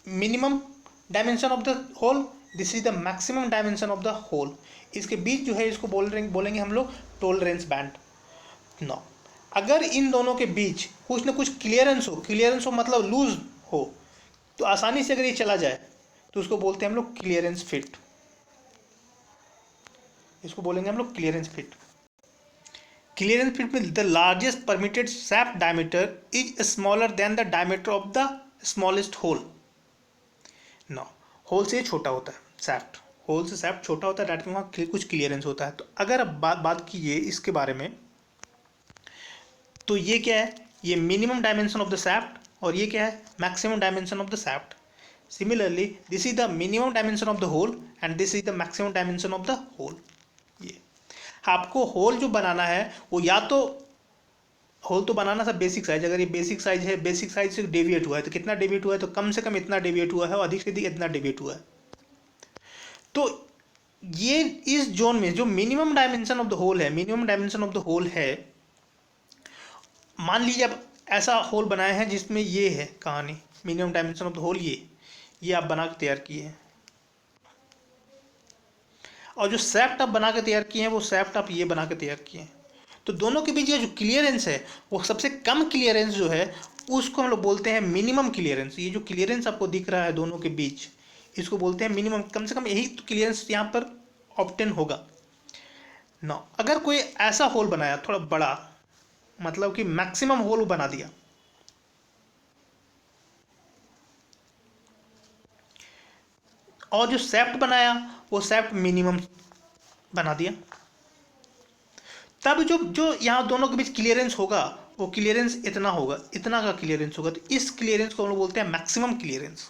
minimum dimension of the hole, this is the maximum dimension of the hole. इसके बीच जो है इसको बोलेंगे हम लोग टॉलरेंस बैंड। नाउ अगर इन दोनों के बीच कुछ ना कुछ क्लियरेंस हो मतलब लूज हो, तो आसानी से अगर ये चला जाए तो उसको बोलते हैं हम लोग क्लियरेंस फिट, इसको बोलेंगे हम लोग क्लियरेंस फिट। क्लियरेंस फिट में the largest permitted shaft diameter is smaller than the diameter of the smallest hole. No, hole से छोटा होता है सैफ्ट, होल से सैफ्ट छोटा होता है, डेट में वहाँ कुछ क्लियरेंस होता है। तो अगर अब बात कीजिए इसके बारे में, तो ये क्या है, ये minimum dimension of the shaft और ये क्या है, maximum dimension of the shaft. Similarly this is the minimum dimension of the hole and this is the maximum dimension of the hole. ये आपको होल जो बनाना है वो या तो होल तो बनाना था बेसिक साइज, अगर ये बेसिक साइज है, बेसिक साइज से डेविएट हुआ है तो कितना डेविएट हुआ है, तो कम से कम इतना डेविएट हुआ है और अधिक से अधिक इतना डेविएट हुआ है। तो ये इस जोन में जो minimum dimension of the hole है, minimum dimension of the hole है, मान लीजिए आप ऐसा होल बनाए हैं जिसमें ये है कहानी, minimum dimension of the hole ये आप बना के तैयार किए हैं, और जो सैफ्ट आप बना के तैयार किए हैं वो सैफ्ट आप ये बना के तैयार किए हैं। तो दोनों के बीच ये जो क्लियरेंस है वो सबसे कम क्लियरेंस जो है उसको हम लोग बोलते हैं मिनिमम क्लियरेंस। ये जो क्लियरेंस आपको दिख रहा है दोनों के बीच, इसको बोलते हैं मिनिमम, कम से कम यही तो क्लियरेंस यहाँ पर ऑब्टेन होगा ना। अगर कोई ऐसा होल बनाया थोड़ा बड़ा, मतलब कि मैक्सिमम होल बना दिया, और जो सैफ्ट बनाया वो सैफ्ट मिनिमम बना दिया, तब जो यहाँ दोनों के बीच क्लियरेंस होगा वो क्लियरेंस इतना होगा, इतना का क्लियरेंस होगा। तो इस क्लियरेंस को हम लोग बोलते हैं maximum clearance.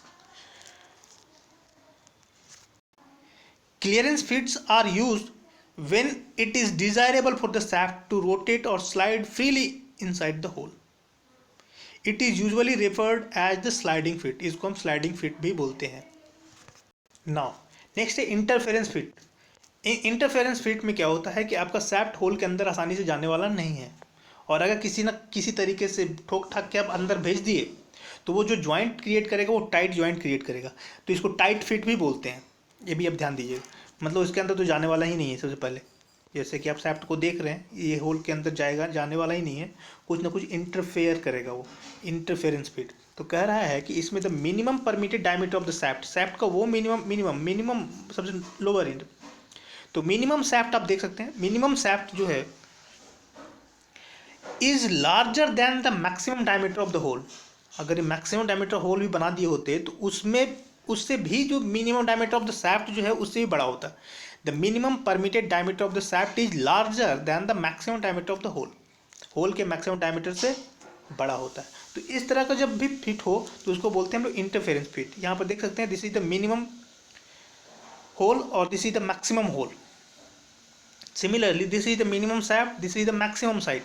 Clearance fits are used when it is desirable for the shaft to rotate or slide freely inside the hole. It is usually referred as the sliding fit, इसको हम sliding fit भी बोलते हैं। Now next है interference fit. Interference fit में क्या होता है कि आपका सैफ्ट होल के अंदर आसानी से जाने वाला नहीं है, और अगर किसी न किसी तरीके से ठोक ठाक के आप अंदर भेज दिए तो वो जो ज्वाइंट क्रिएट करेगा वो टाइट ज्वाइंट क्रिएट करेगा, तो इसको टाइट फिट भी बोलते हैं। ये भी आप ध्यान दीजिएगा, मतलब इसके अंदर तो जाने वाला ही नहीं है। सबसे पहले जैसे कि आप सैफ्ट को देख रहे हैं, ये होल के अंदर जाएगा, जाने वाला ही नहीं है, कुछ ना कुछ इंटरफेयर करेगा वो, इंटरफेरेंस फिट। तो कह रहा है कि इसमें the minimum permitted diameter of the shaft, shaft का वो मिनिमम सबसे लोअर एंड, तो मिनिमम सैफ्ट आप देख सकते हैं, मिनिमम सैफ्ट जो है is larger than the maximum diameter of the hole. अगर ये मैक्सिमम डायमीटर होल भी बना दिए होते तो उसमें उससे भी जो minimum diameter of the shaft जो है उससे भी बड़ा होता। The minimum permitted diameter of the shaft is larger than the maximum diameter of the hole, hole के मैक्सिमम डायमीटर से बड़ा होता है। तो इस तरह का जब भी फिट हो तो उसको बोलते हैं हम लोग इंटरफेरेंस फिट। यहाँ पर देख सकते हैं this is the minimum hole और this is the maximum hole. Similarly this is the minimum shaft, this is the maximum side.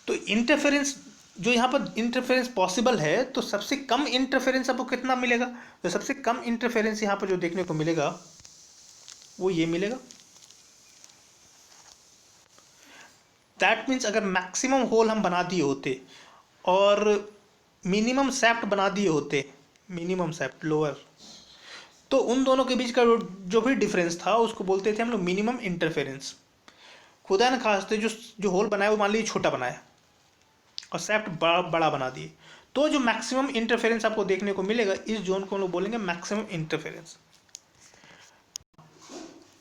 तो इंटरफेरेंस जो यहाँ पर इंटरफेरेंस पॉसिबल है, तो सबसे कम इंटरफेरेंस आपको कितना मिलेगा, तो सबसे कम इंटरफेरेंस यहाँ पर जो देखने को मिलेगा वो ये मिलेगा। दैट मीन्स अगर मैक्सिमम होल हम बना दिए होते और मिनिमम सैफ्ट बना दिए होते, मिनिमम सैफ्ट लोअर, तो उन दोनों के बीच का जो भी डिफरेंस था उसको बोलते थे हम लोग मिनिमम इंटरफेरेंस। खुदा न खास्ते जो होल बनाया वो मान लीजिए छोटा बनाया और सैफ्ट बड़ा बना दिए, तो जो मैक्सिमम इंटरफेरेंस आपको देखने को मिलेगा इस जोन को हम लोग बोलेंगे maximum interference.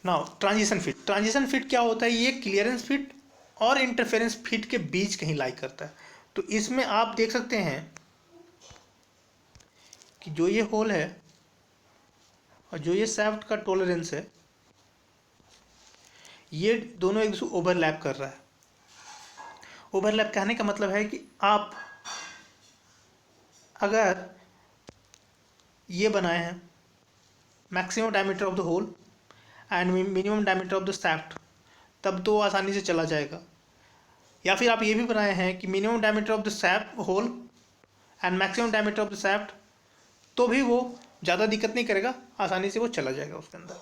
Now transition fit. Transition fit क्या होता है, ये क्लियरेंस फिट और इंटरफेरेंस फिट के बीच कहीं लाई करता है। तो इसमें आप देख सकते हैं कि जो ये होल है और जो ये सैफ्ट का टॉलरेंस है, ये दोनों एक दूसरे ओवरलैप कर रहा है। ओवरलैप कहने का मतलब है कि आप अगर ये बनाए हैं maximum diameter of the hole and minimum diameter of the shaft, तब तो आसानी से चला जाएगा। या फिर आप ये भी बनाए हैं कि minimum diameter of the shaft hole and maximum diameter of the shaft, तो भी वो ज़्यादा दिक्कत नहीं करेगा, आसानी से वो चला जाएगा उसके अंदर।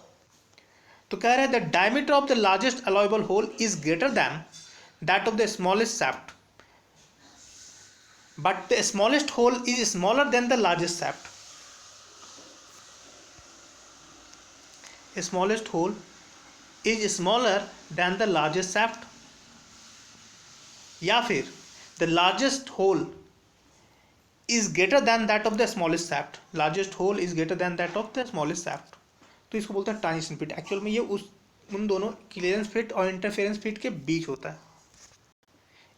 तो कह रहे हैं the diameter of the largest allowable hole is greater than that of the smallest shaft, but the smallest hole is smaller than the largest shaft. Smallest hole is smaller than the largest shaft, या फिर the largest hole is greater than that of the smallest shaft, largest hole is greater than that of the smallest shaft. तो इसको बोलते हैं transition fit. Actual में ये उन दोनों क्लियरेंस फिट और इंटरफेरेंस फिट के बीच होता है।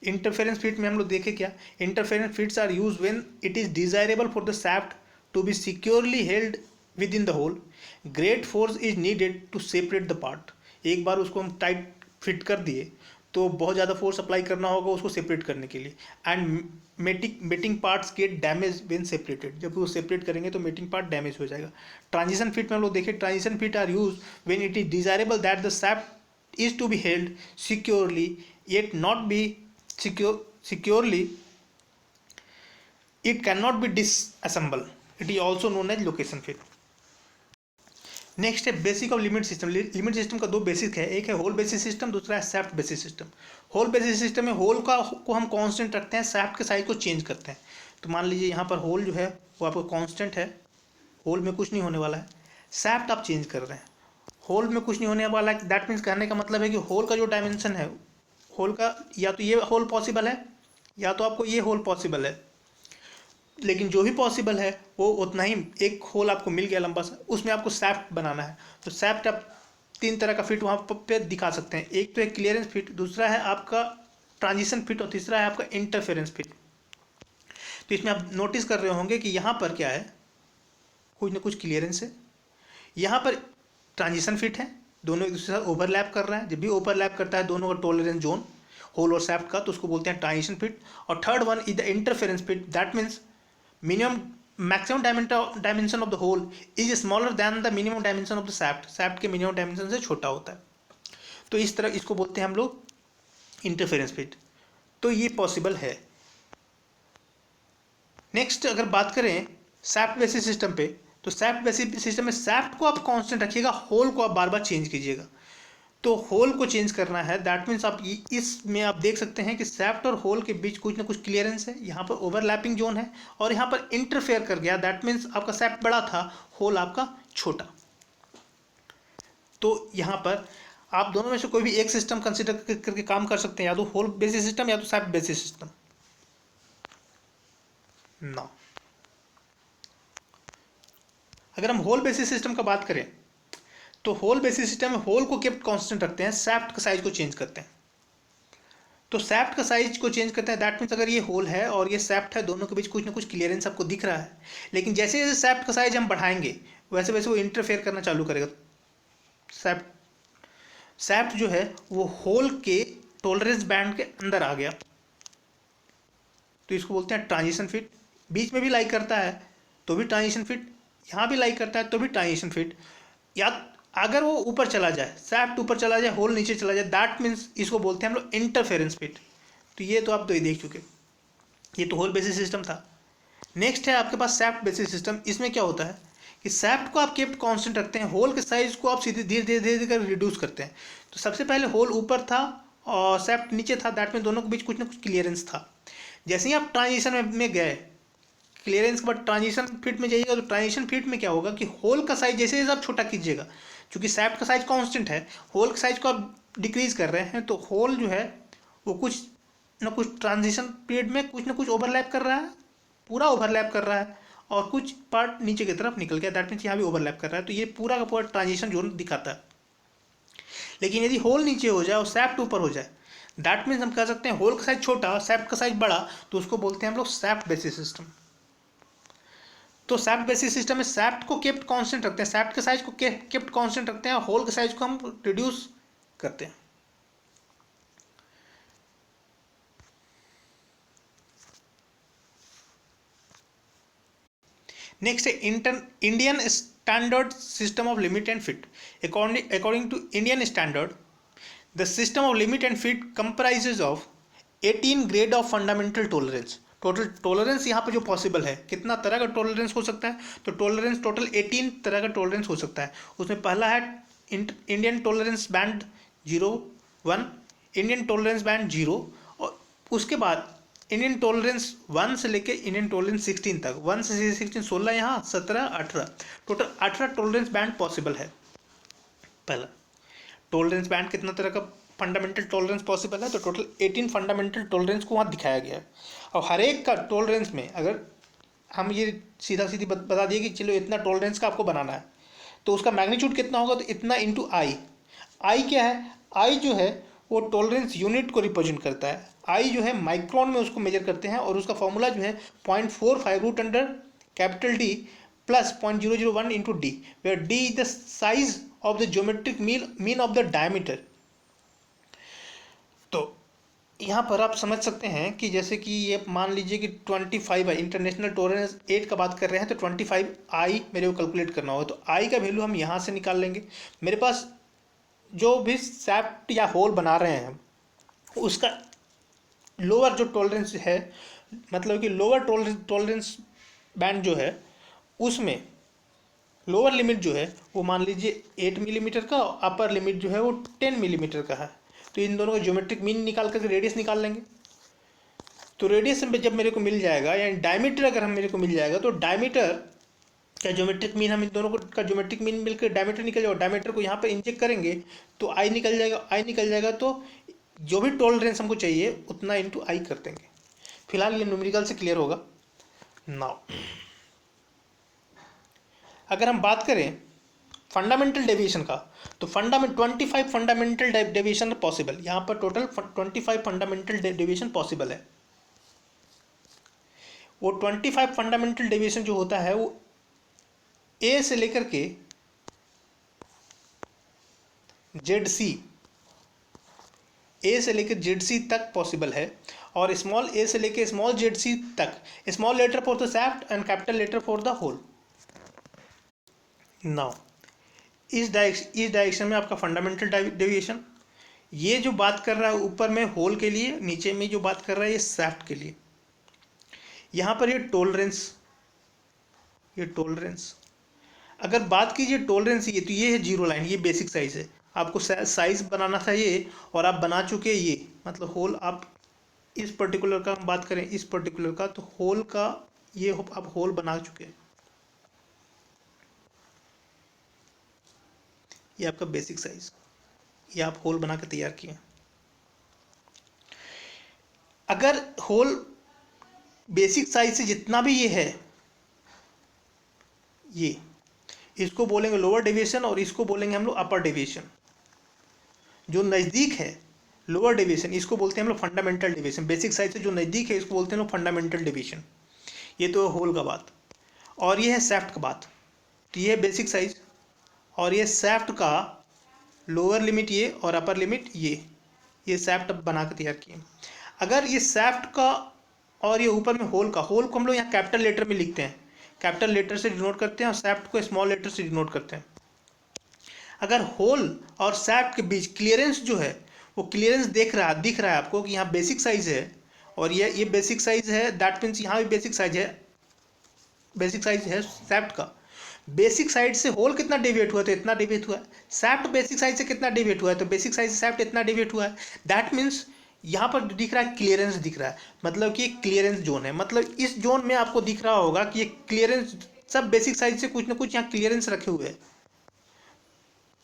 इंटरफेरेंस फिट में हम लोग देखें क्या, interference fits are use when it is desirable for the shaft to be securely held within the hole, great force is needed to separate the part. एक बार उसको हम टाइट फिट कर दिए तो बहुत ज़्यादा फोर्स अप्लाई करना होगा उसको सेपरेट करने के लिए, and mating parts gate damage when separated. जब वो सेपरेट करेंगे तो मेटिंग पार्ट डैमेज हो जाएगा। ट्रांजिशन फिट में हम लोग देखें, transition fit are use when it is desirable that the shaft is to be held securely yet not be securely, it cannot be disassembled, it is also known as location fit। Next है basic of limit system. Limit system का दो basic है, एक है whole basis system, दूसरा है shaft basis system. Hole basis system में hole को हम कांस्टेंट रखते हैं, शाफ्ट के साइज को चेंज करते हैं। तो मान लीजिए यहाँ पर होल जो है वो आपका कांस्टेंट है, होल में कुछ नहीं होने वाला है। शाफ्ट आप चेंज कर रहे हैं, होल में कुछ नहीं होने वाला है। दैट मीन्स कहने का मतलब है कि होल का जो डायमेंशन है, होल का या तो ये होल पॉसिबल है या तो आपको ये होल पॉसिबल है, लेकिन जो भी पॉसिबल है वो उतना ही, एक होल आपको मिल गया लंबा सा, उसमें आपको शाफ्ट बनाना है। तो शाफ्ट आप तीन तरह का फिट वहाँ पे दिखा सकते हैं, एक तो है क्लियरेंस फिट, दूसरा है आपका ट्रांजिशन फिट और तीसरा है आपका इंटरफेरेंस फिट। तो इसमें आप नोटिस कर रहे होंगे कि यहाँ पर क्या है, कुछ ना कुछ क्लियरेंस है, यहाँ पर ट्रांजिशन फिट है, दोनों एक दूसरे के साथ ओवरलैप कर रहे हैं। जब भी ओवरलैप करता है दोनों का टॉलरेंस जोन होल और शाफ्ट का, तो उसको बोलते हैं ट्रांजिशन फिट। और third one is the interference fit, that means minimum maximum dimension of the hole is smaller than the minimum dimension of the shaft, shaft के मिनिमम डायमेंशन से छोटा होता है। तो इस तरह इसको बोलते हैं हम लोग इंटरफेरेंस फिट। तो ये पॉसिबल है। नेक्स्ट अगर बात करें शाफ्ट बेसिस सिस्टम पे, तो शाफ्ट बेसिस सिस्टम में शाफ्ट को आप कांस्टेंट रखिएगा, होल को आप बार बार चेंज कीजिएगा। तो होल को चेंज करना है, दैट मीन्स आप इसमें आप देख सकते हैं कि शाफ्ट और होल के बीच कुछ ना कुछ क्लियरेंस है, यहाँ पर ओवरलैपिंग जोन है और यहाँ पर इंटरफेयर कर गया, दैट मीन्स आपका शाफ्ट बड़ा था, होल आपका छोटा। तो यहाँ पर आप दोनों में से कोई भी एक सिस्टम कंसिडर करके काम कर सकते हैं, या तो होल बेसिस सिस्टम या तो शाफ्ट बेसिस सिस्टम। ना अगर हम होल बेसिस सिस्टम का बात करें तो होल बेसिस सिस्टम में होल को केप्ट कांस्टेंट रखते हैं, शाफ्ट का साइज को चेंज करते हैं। तो शाफ्ट का साइज को चेंज करते हैं, दैट मीन्स अगर ये होल है और ये शाफ्ट है, दोनों के बीच कुछ ना कुछ क्लियरेंस आपको दिख रहा है, लेकिन जैसे जैसे शाफ्ट का साइज हम बढ़ाएंगे वैसे वैसे वो इंटरफेयर करना चालू करेगा। शाफ्ट जो है वो होल के टॉलरेंस बैंड के अंदर आ गया, तो इसको बोलते हैं ट्रांजिशन फिट। बीच में भी लाई करता है तो भी ट्रांजिशन फिट, यहाँ भी लाई करता है तो भी ट्रांजिशन फिट। या अगर वो ऊपर चला जाए, शाफ्ट ऊपर चला जाए, होल नीचे चला जाए, दैट मीन्स इसको बोलते हैं हम लोग इंटरफेरेंस फिट। तो ये तो आप तो ये देख चुके, ये तो होल बेसिस सिस्टम था। नेक्स्ट है आपके पास शाफ्ट बेसिस सिस्टम। इसमें क्या होता है कि शाफ्ट को आप केप्ट कांस्टेंट रखते हैं, होल के साइज को आप सीधे धीरे धीरे धीरे धीरे रिड्यूस करते हैं। तो सबसे पहले होल ऊपर था और शाफ्ट नीचे था, दैट मीन दोनों के बीच कुछ ना कुछ क्लियरेंस था। जैसे ही आप ट्रांजिशन में गए, क्लियरेंस के बाद ट्रांजिशन फिट में जाइएगा, तो ट्रांजिशन फिट में क्या होगा कि होल का साइज जैसे जैसे आप छोटा कीजिएगा, क्योंकि शाफ्ट का साइज कांस्टेंट है, होल के साइज को आप डिक्रीज कर रहे हैं, तो होल जो है वो कुछ ना कुछ ट्रांजिशन पीरियड में कुछ ना कुछ ओवरलैप कर रहा है, पूरा ओवरलैप कर रहा है, और कुछ पार्ट नीचे की तरफ निकल गया, दैट मीन्स यहाँ भी ओवरलैप कर रहा है। तो ये पूरा का पूरा ट्रांजिशन जोन दिखाता है। लेकिन यदि होल नीचे हो जाए और शाफ्ट ऊपर हो जाए, दैट मीन्स हम कह सकते हैं होल का साइज छोटा, शाफ्ट का साइज बड़ा, तो उसको बोलते हैं हम लोग शाफ्ट बेसिस सिस्टम। तो शाफ्ट बेसिस सिस्टम में शाफ्ट को केप्ट कांस्टेंट रखते हैं, शाफ्ट के साइज को केप्ट कांस्टेंट रखते हैं, होल के साइज को हम रिड्यूस करते हैं। नेक्स्ट है Indian standard system of limit and fit. According to Indian standard, the system of limit and fit comprises of 18 grade of fundamental tolerance. Total tolerance यहाँ पे जो पॉसिबल है, कितना तरह का टॉलरेंस हो सकता है, तो टॉलरेंस टोटल 18 तरह का टॉलरेंस हो सकता है। उसमें पहला है Indian tolerance band 0, 1, Indian tolerance band 0, और उसके बाद इंडियन टॉलरेंस 1 से लेके इंडियन टॉलरेंस 16 तक, 1 से 16, 16 यहाँ, 17, 18, टोटल 18 टॉलरेंस बैंड पॉसिबल है। पहला टॉलरेंस बैंड कितना तरह का फंडामेंटल टॉलरेंस पॉसिबल है, तो टोटल 18 फंडामेंटल टॉलरेंस को वहाँ दिखाया गया है। और हर एक का टॉलरेंस में अगर हम ये सीधा सीधी बता दिए कि चलो इतना टॉलरेंस का आपको बनाना है, तो उसका मैग्नीट्यूड कितना होगा, तो इतना इंटू आई। आई क्या है, आई जो है वो टॉलरेंस यूनिट को रिप्रेजेंट करता है। आई जो है माइक्रोन में उसको मेजर करते हैं, और उसका फॉर्मूला जो है 0.45 root under capital D plus 0.001 into D, where D is the size of the geometric mean of the diameter. तो यहाँ पर आप समझ सकते हैं कि जैसे कि ये मान लीजिए कि 25 है, इंटरनेशनल टॉलरेंस 8 का बात कर रहे हैं, तो 25 आई मेरे को कैलकुलेट करना होगा, तो आई का वैल्यू हम यहाँ से निकाल लेंगे। मेरे पास जो भी सैफ्ट या होल बना रहे हैं उसका लोअर जो टॉलरेंस है, मतलब कि लोअर टॉलरेंस बैंड जो है, उसमें लोअर लिमिट जो है वो मान लीजिए 8 मिलीमीटर का, अपर लिमिट जो है वो 10 मिलीमीटर का है। तो इन दोनों का ज्योमेट्रिक मीन निकाल करके रेडियस निकाल लेंगे। तो रेडियस में जब मेरे को मिल जाएगा, यानी डायमीटर अगर हम मेरे को मिल जाएगा, तो डायमीटर का ज्योमेट्रिक मीन, हम इन दोनों को का ज्योमेट्रिक मीन मिलकर डायमीटर निकल जाएगा। डायमीटर को यहाँ पर इंजेक्ट करेंगे तो आई निकल जाएगा, आई निकल जाएगा, तो जो भी टॉलरेंस हमको चाहिए उतना इंटू आई कर देंगे। फिलहाल ये न्यूमेरिकल से क्लियर होगा। नाउ अगर हम बात करें फंडामेंटल डेविएशन का, तो 25 फंडामेंटल डेविएशन पॉसिबल, यहाँ पर टोटल 25 फंडामेंटल डेविएशन पॉसिबल है। वो 25 फंडामेंटल डेविएशन जो होता है वो ए से लेकर के जेड सी, ए से लेकर जेड सी तक पॉसिबल है, और स्मॉल ए से लेकर स्मॉल जेड सी तक, small letter for the shaft and capital letter for the hole. Now इस डायरेक्शन में आपका फंडामेंटल डेविएशन, ये जो बात कर रहा है ऊपर में होल के लिए, नीचे में जो बात कर रहा है ये सैफ्ट के लिए। यहाँ पर ये टॉलरेंस अगर बात कीजिए टॉलरेंस, ये तो ये है जीरो लाइन, ये बेसिक साइज है। आपको साइज बनाना था ये, और आप बना चुके ये, मतलब होल आप इस पर्टिकुलर का हम बात करें, इस पर्टिकुलर का, तो होल का ये आप होल बना चुके हैं। ये आपका बेसिक साइज, ये आप होल बना के तैयार किए। अगर होल बेसिक साइज से जितना भी ये है, ये इसको बोलेंगे लोअर डेविएशन, और इसको बोलेंगे हम लोग अपर डेविएशन। जो नज़दीक है लोअर डेविएशन, इसको बोलते हैं हम लोग फंडामेंटल डेविएशन। बेसिक साइज से जो नज़दीक है इसको बोलते हैं लोग फंडामेंटल डेविएशन। ये तो होल का बात, और ये है सैफ्ट का बात। तो ये है बेसिक साइज, और ये सैफ्ट का लोअर लिमिट ये, और अपर लिमिट ये सैफ्ट बना के तैयार किए। अगर ये सैफ्ट का और ये ऊपर में होल को हम लोग यहाँ कैपिटल लेटर में लिखते हैं, कैपिटल लेटर से डिनोट करते हैं, और सैफ्ट को स्मॉल लेटर से डिनोट करते हैं। अगर होल और सैफ्ट के बीच क्लियरेंस जो है, वो क्लियरेंस दिख रहा है आपको कि यहाँ बेसिक साइज है, और ये बेसिक साइज है, दैट मीन्स यहाँ भी बेसिक साइज है सैफ्ट का। बेसिक साइड से होल कितना डेविएट हुआ, तो इतना डेविएट हुआ है। सैफ्ट बेसिक साइड से कितना डेविएट हुआ है, तो बेसिक साइड से सैफ्ट इतना डेविएट हुआ है। दैट मीन्स यहाँ पर दिख रहा है क्लियरेंस दिख रहा है, मतलब कि एक क्लियरेंस जोन है। मतलब इस जोन में आपको दिख रहा होगा कि ये क्लियरेंस, सब बेसिक साइज से कुछ ना कुछ यहाँ क्लियरेंस रखे हुए हैं।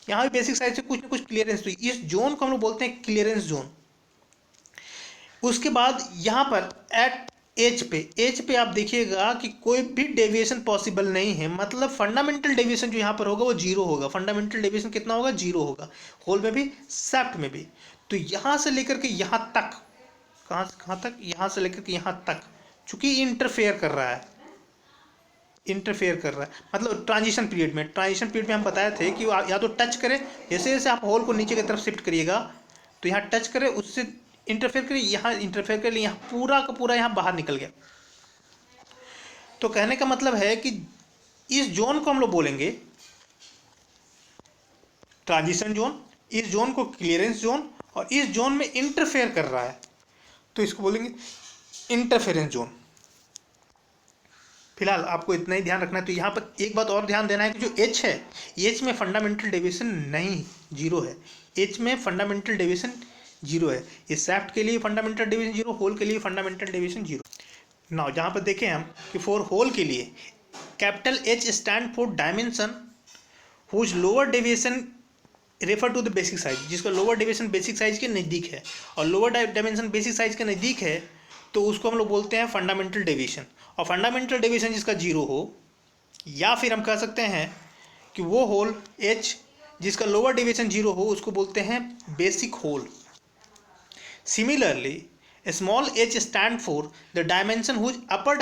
यहाँ भी बेसिक साइज से कुछ ना कुछ क्लियरेंस, तो इस जोन को हम लोग बोलते हैं क्लियरेंस जोन। उसके बाद यहाँ पर एट एच पे आप देखिएगा कि कोई भी डेविएशन पॉसिबल नहीं है, मतलब फंडामेंटल डेविएशन जो यहाँ पर होगा वो जीरो होगा। फंडामेंटल डेविएशन कितना होगा, जीरो होगा, होल में भी सैफ्ट में भी। तो यहाँ से लेकर के यहाँ तक, कहाँ से कहाँ तक, यहाँ से लेकर के यहाँ तक, चूंकि इंटरफेयर कर रहा है, मतलब ट्रांजिशन पीरियड में हम बताए थे कि या तो टच करे, जैसे जैसे आप होल को नीचे की तरफ शिफ्ट करिएगा तो यहाँ टच करे, उससे इंटरफेयर करे, यहाँ इंटरफेयर कर, यहाँ पूरा का पूरा यहाँ बाहर निकल गया। तो कहने का मतलब है कि इस जोन को हम लोग बोलेंगे ट्रांजिशन जोन, इस जोन को क्लियरेंस जोन, और इस जोन में इंटरफेयर कर रहा है तो इसको बोलेंगे इंटरफेरेंस जोन। फिलहाल आपको इतना ही ध्यान रखना है। तो यहाँ पर एक बात और ध्यान देना है कि जो एच है, एच में फंडामेंटल डेविएशन नहीं, जीरो है। एच में फंडामेंटल डेविएशन जीरो है। इस सैफ्ट के लिए फंडामेंटल डेविएशन जीरो, होल के लिए फंडामेंटल डेविएशन जीरो। नाउ जहाँ पर देखें हम कि फॉर होल के लिए capital H stand for dimension whose lower deviation refer to the basic size, जिसका लोअर डेविएशन बेसिक साइज के नज़दीक है, और लोअर डायमेंशन बेसिक साइज के नज़दीक है तो उसको हम लोग बोलते हैं फंडामेंटल डेविएशन। और फंडामेंटल डेविएशन जिसका जीरो हो, या फिर हम कह सकते हैं कि वो होल एच जिसका लोअर डेविएशन जीरो हो, उसको बोलते हैं basic hole. Similarly small H stand for the dimension whose upper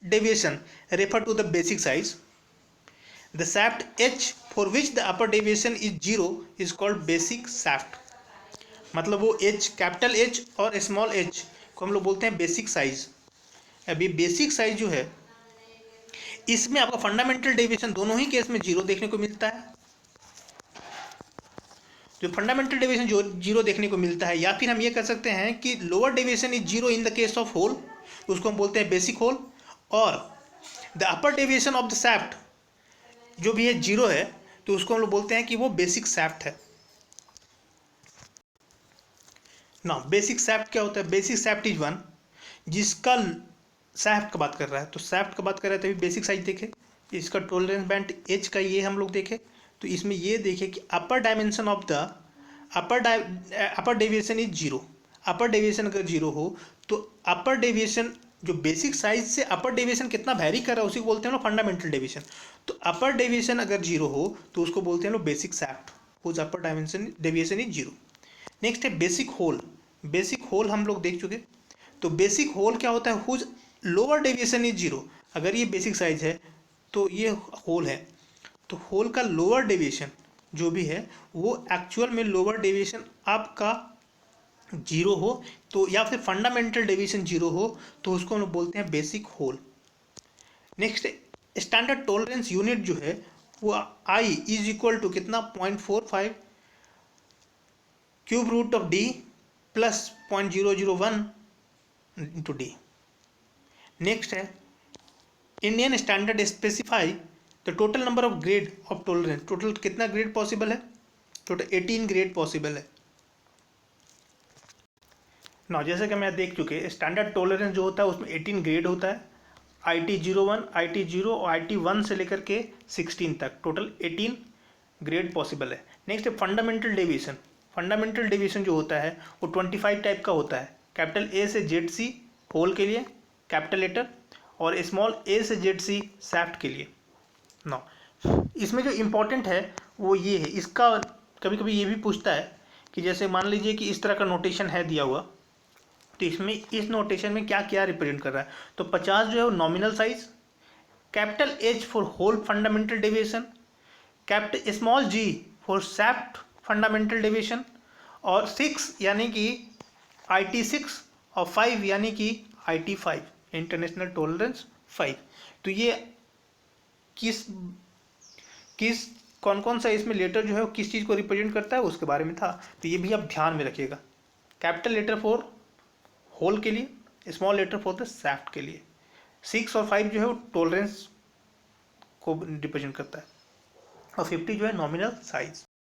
deviation refer to the basic size. The shaft H for which the upper deviation is zero is called basic shaft। मतलब वो H, capital H और small h को हम लोग बोलते हैं basic size. अभी basic size जो है इसमें आपका फंडामेंटल डेविएशन दोनों ही केस में जीरो देखने को मिलता है। जो फंडामेंटल डेविएशन जो जीरो देखने को मिलता है, या फिर हम ये कह सकते हैं कि lower deviation is zero in the case of hole, उसको हम बोलते हैं बेसिक होल। और the upper deviation of the shaft जो भी है जीरो है तो उसको हम लोग बोलते हैं कि वो बेसिक शाफ्ट है ना। बेसिक शाफ्ट क्या होता है? बेसिक शाफ्ट इज वन जिसका शाफ्ट का बात कर रहा है, तो शाफ्ट का बात कर रहा है तभी बेसिक साइज देखे, इसका टॉलरेंस बैंड एच का ये हम लोग देखे, तो इसमें ये देखे कि upper dimension of the upper deviation is zero. Upper deviation अगर जीरो हो तो अपर डेविएशन जो बेसिक साइज से अपर डेविएशन कितना वैरी कर रहा है उसी को बोलते हैं लोग फंडामेंटल डेविएशन। तो अपर डेविएशन अगर जीरो हो तो उसको बोलते हैं लोग basic shaft, whose upper dimension deviation is zero. Next है बेसिक होल। बेसिक होल हम लोग देख चुके। तो बेसिक होल क्या होता है? Whose lower deviation is zero. अगर ये बेसिक साइज है तो ये होल है, तो होल का लोअर डेविएशन जो भी है वो एक्चुअल में लोअर डेविएशन आपका जीरो हो तो, या फिर फंडामेंटल डेविएशन जीरो हो तो उसको हम लोग बोलते हैं basic hole. Next standard tolerance unit जो है वो आई इज इक्वल टू कितना? 0.45 cube root of D plus 0.001 into D. Next है Indian standard specify the total number of grade of tolerance. Total कितना ग्रेड पॉसिबल है? Total 18 grade possible है ना। जैसे कि मैं देख चुके स्टैंडर्ड टॉलरेंस जो होता है उसमें 18 ग्रेड होता है, IT01, IT0 और IT1 से लेकर के 16 तक टोटल 18 ग्रेड पॉसिबल है। नेक्स्ट है फंडामेंटल डेविएशन। फंडामेंटल डेविएशन जो होता है वो 25 टाइप का होता है। कैपिटल ए से जेड सी होल के लिए कैपिटल लेटर, और स्मॉल ए से जेड सी सैफ्ट के लिए ना। इसमें जो इम्पोर्टेंट है वो ये है, इसका कभी कभी ये भी पूछता है कि जैसे मान लीजिए कि इस तरह का नोटेशन है दिया हुआ, तो इसमें इस नोटेशन में क्या क्या रिप्रेजेंट कर रहा है। तो 50 जो है वो nominal size, capital H for hole fundamental deviation, capital small G for shaft fundamental deviation, और 6 यानी कि IT6, और 5 यानी कि IT5 इंटरनेशनल टॉलरेंस 5। तो ये किस किस कौन कौन सा इसमें लेटर जो है वो किस चीज़ को रिप्रेजेंट करता है उसके बारे में था, तो ये भी आप ध्यान में रखिएगा। कैपिटल लेटर फॉर होल के लिए, small letter for the shaft के लिए। 6 और 5 जो है वो टॉलरेंस को रिप्रेजेंट करता है, और 50 जो है नॉमिनल साइज।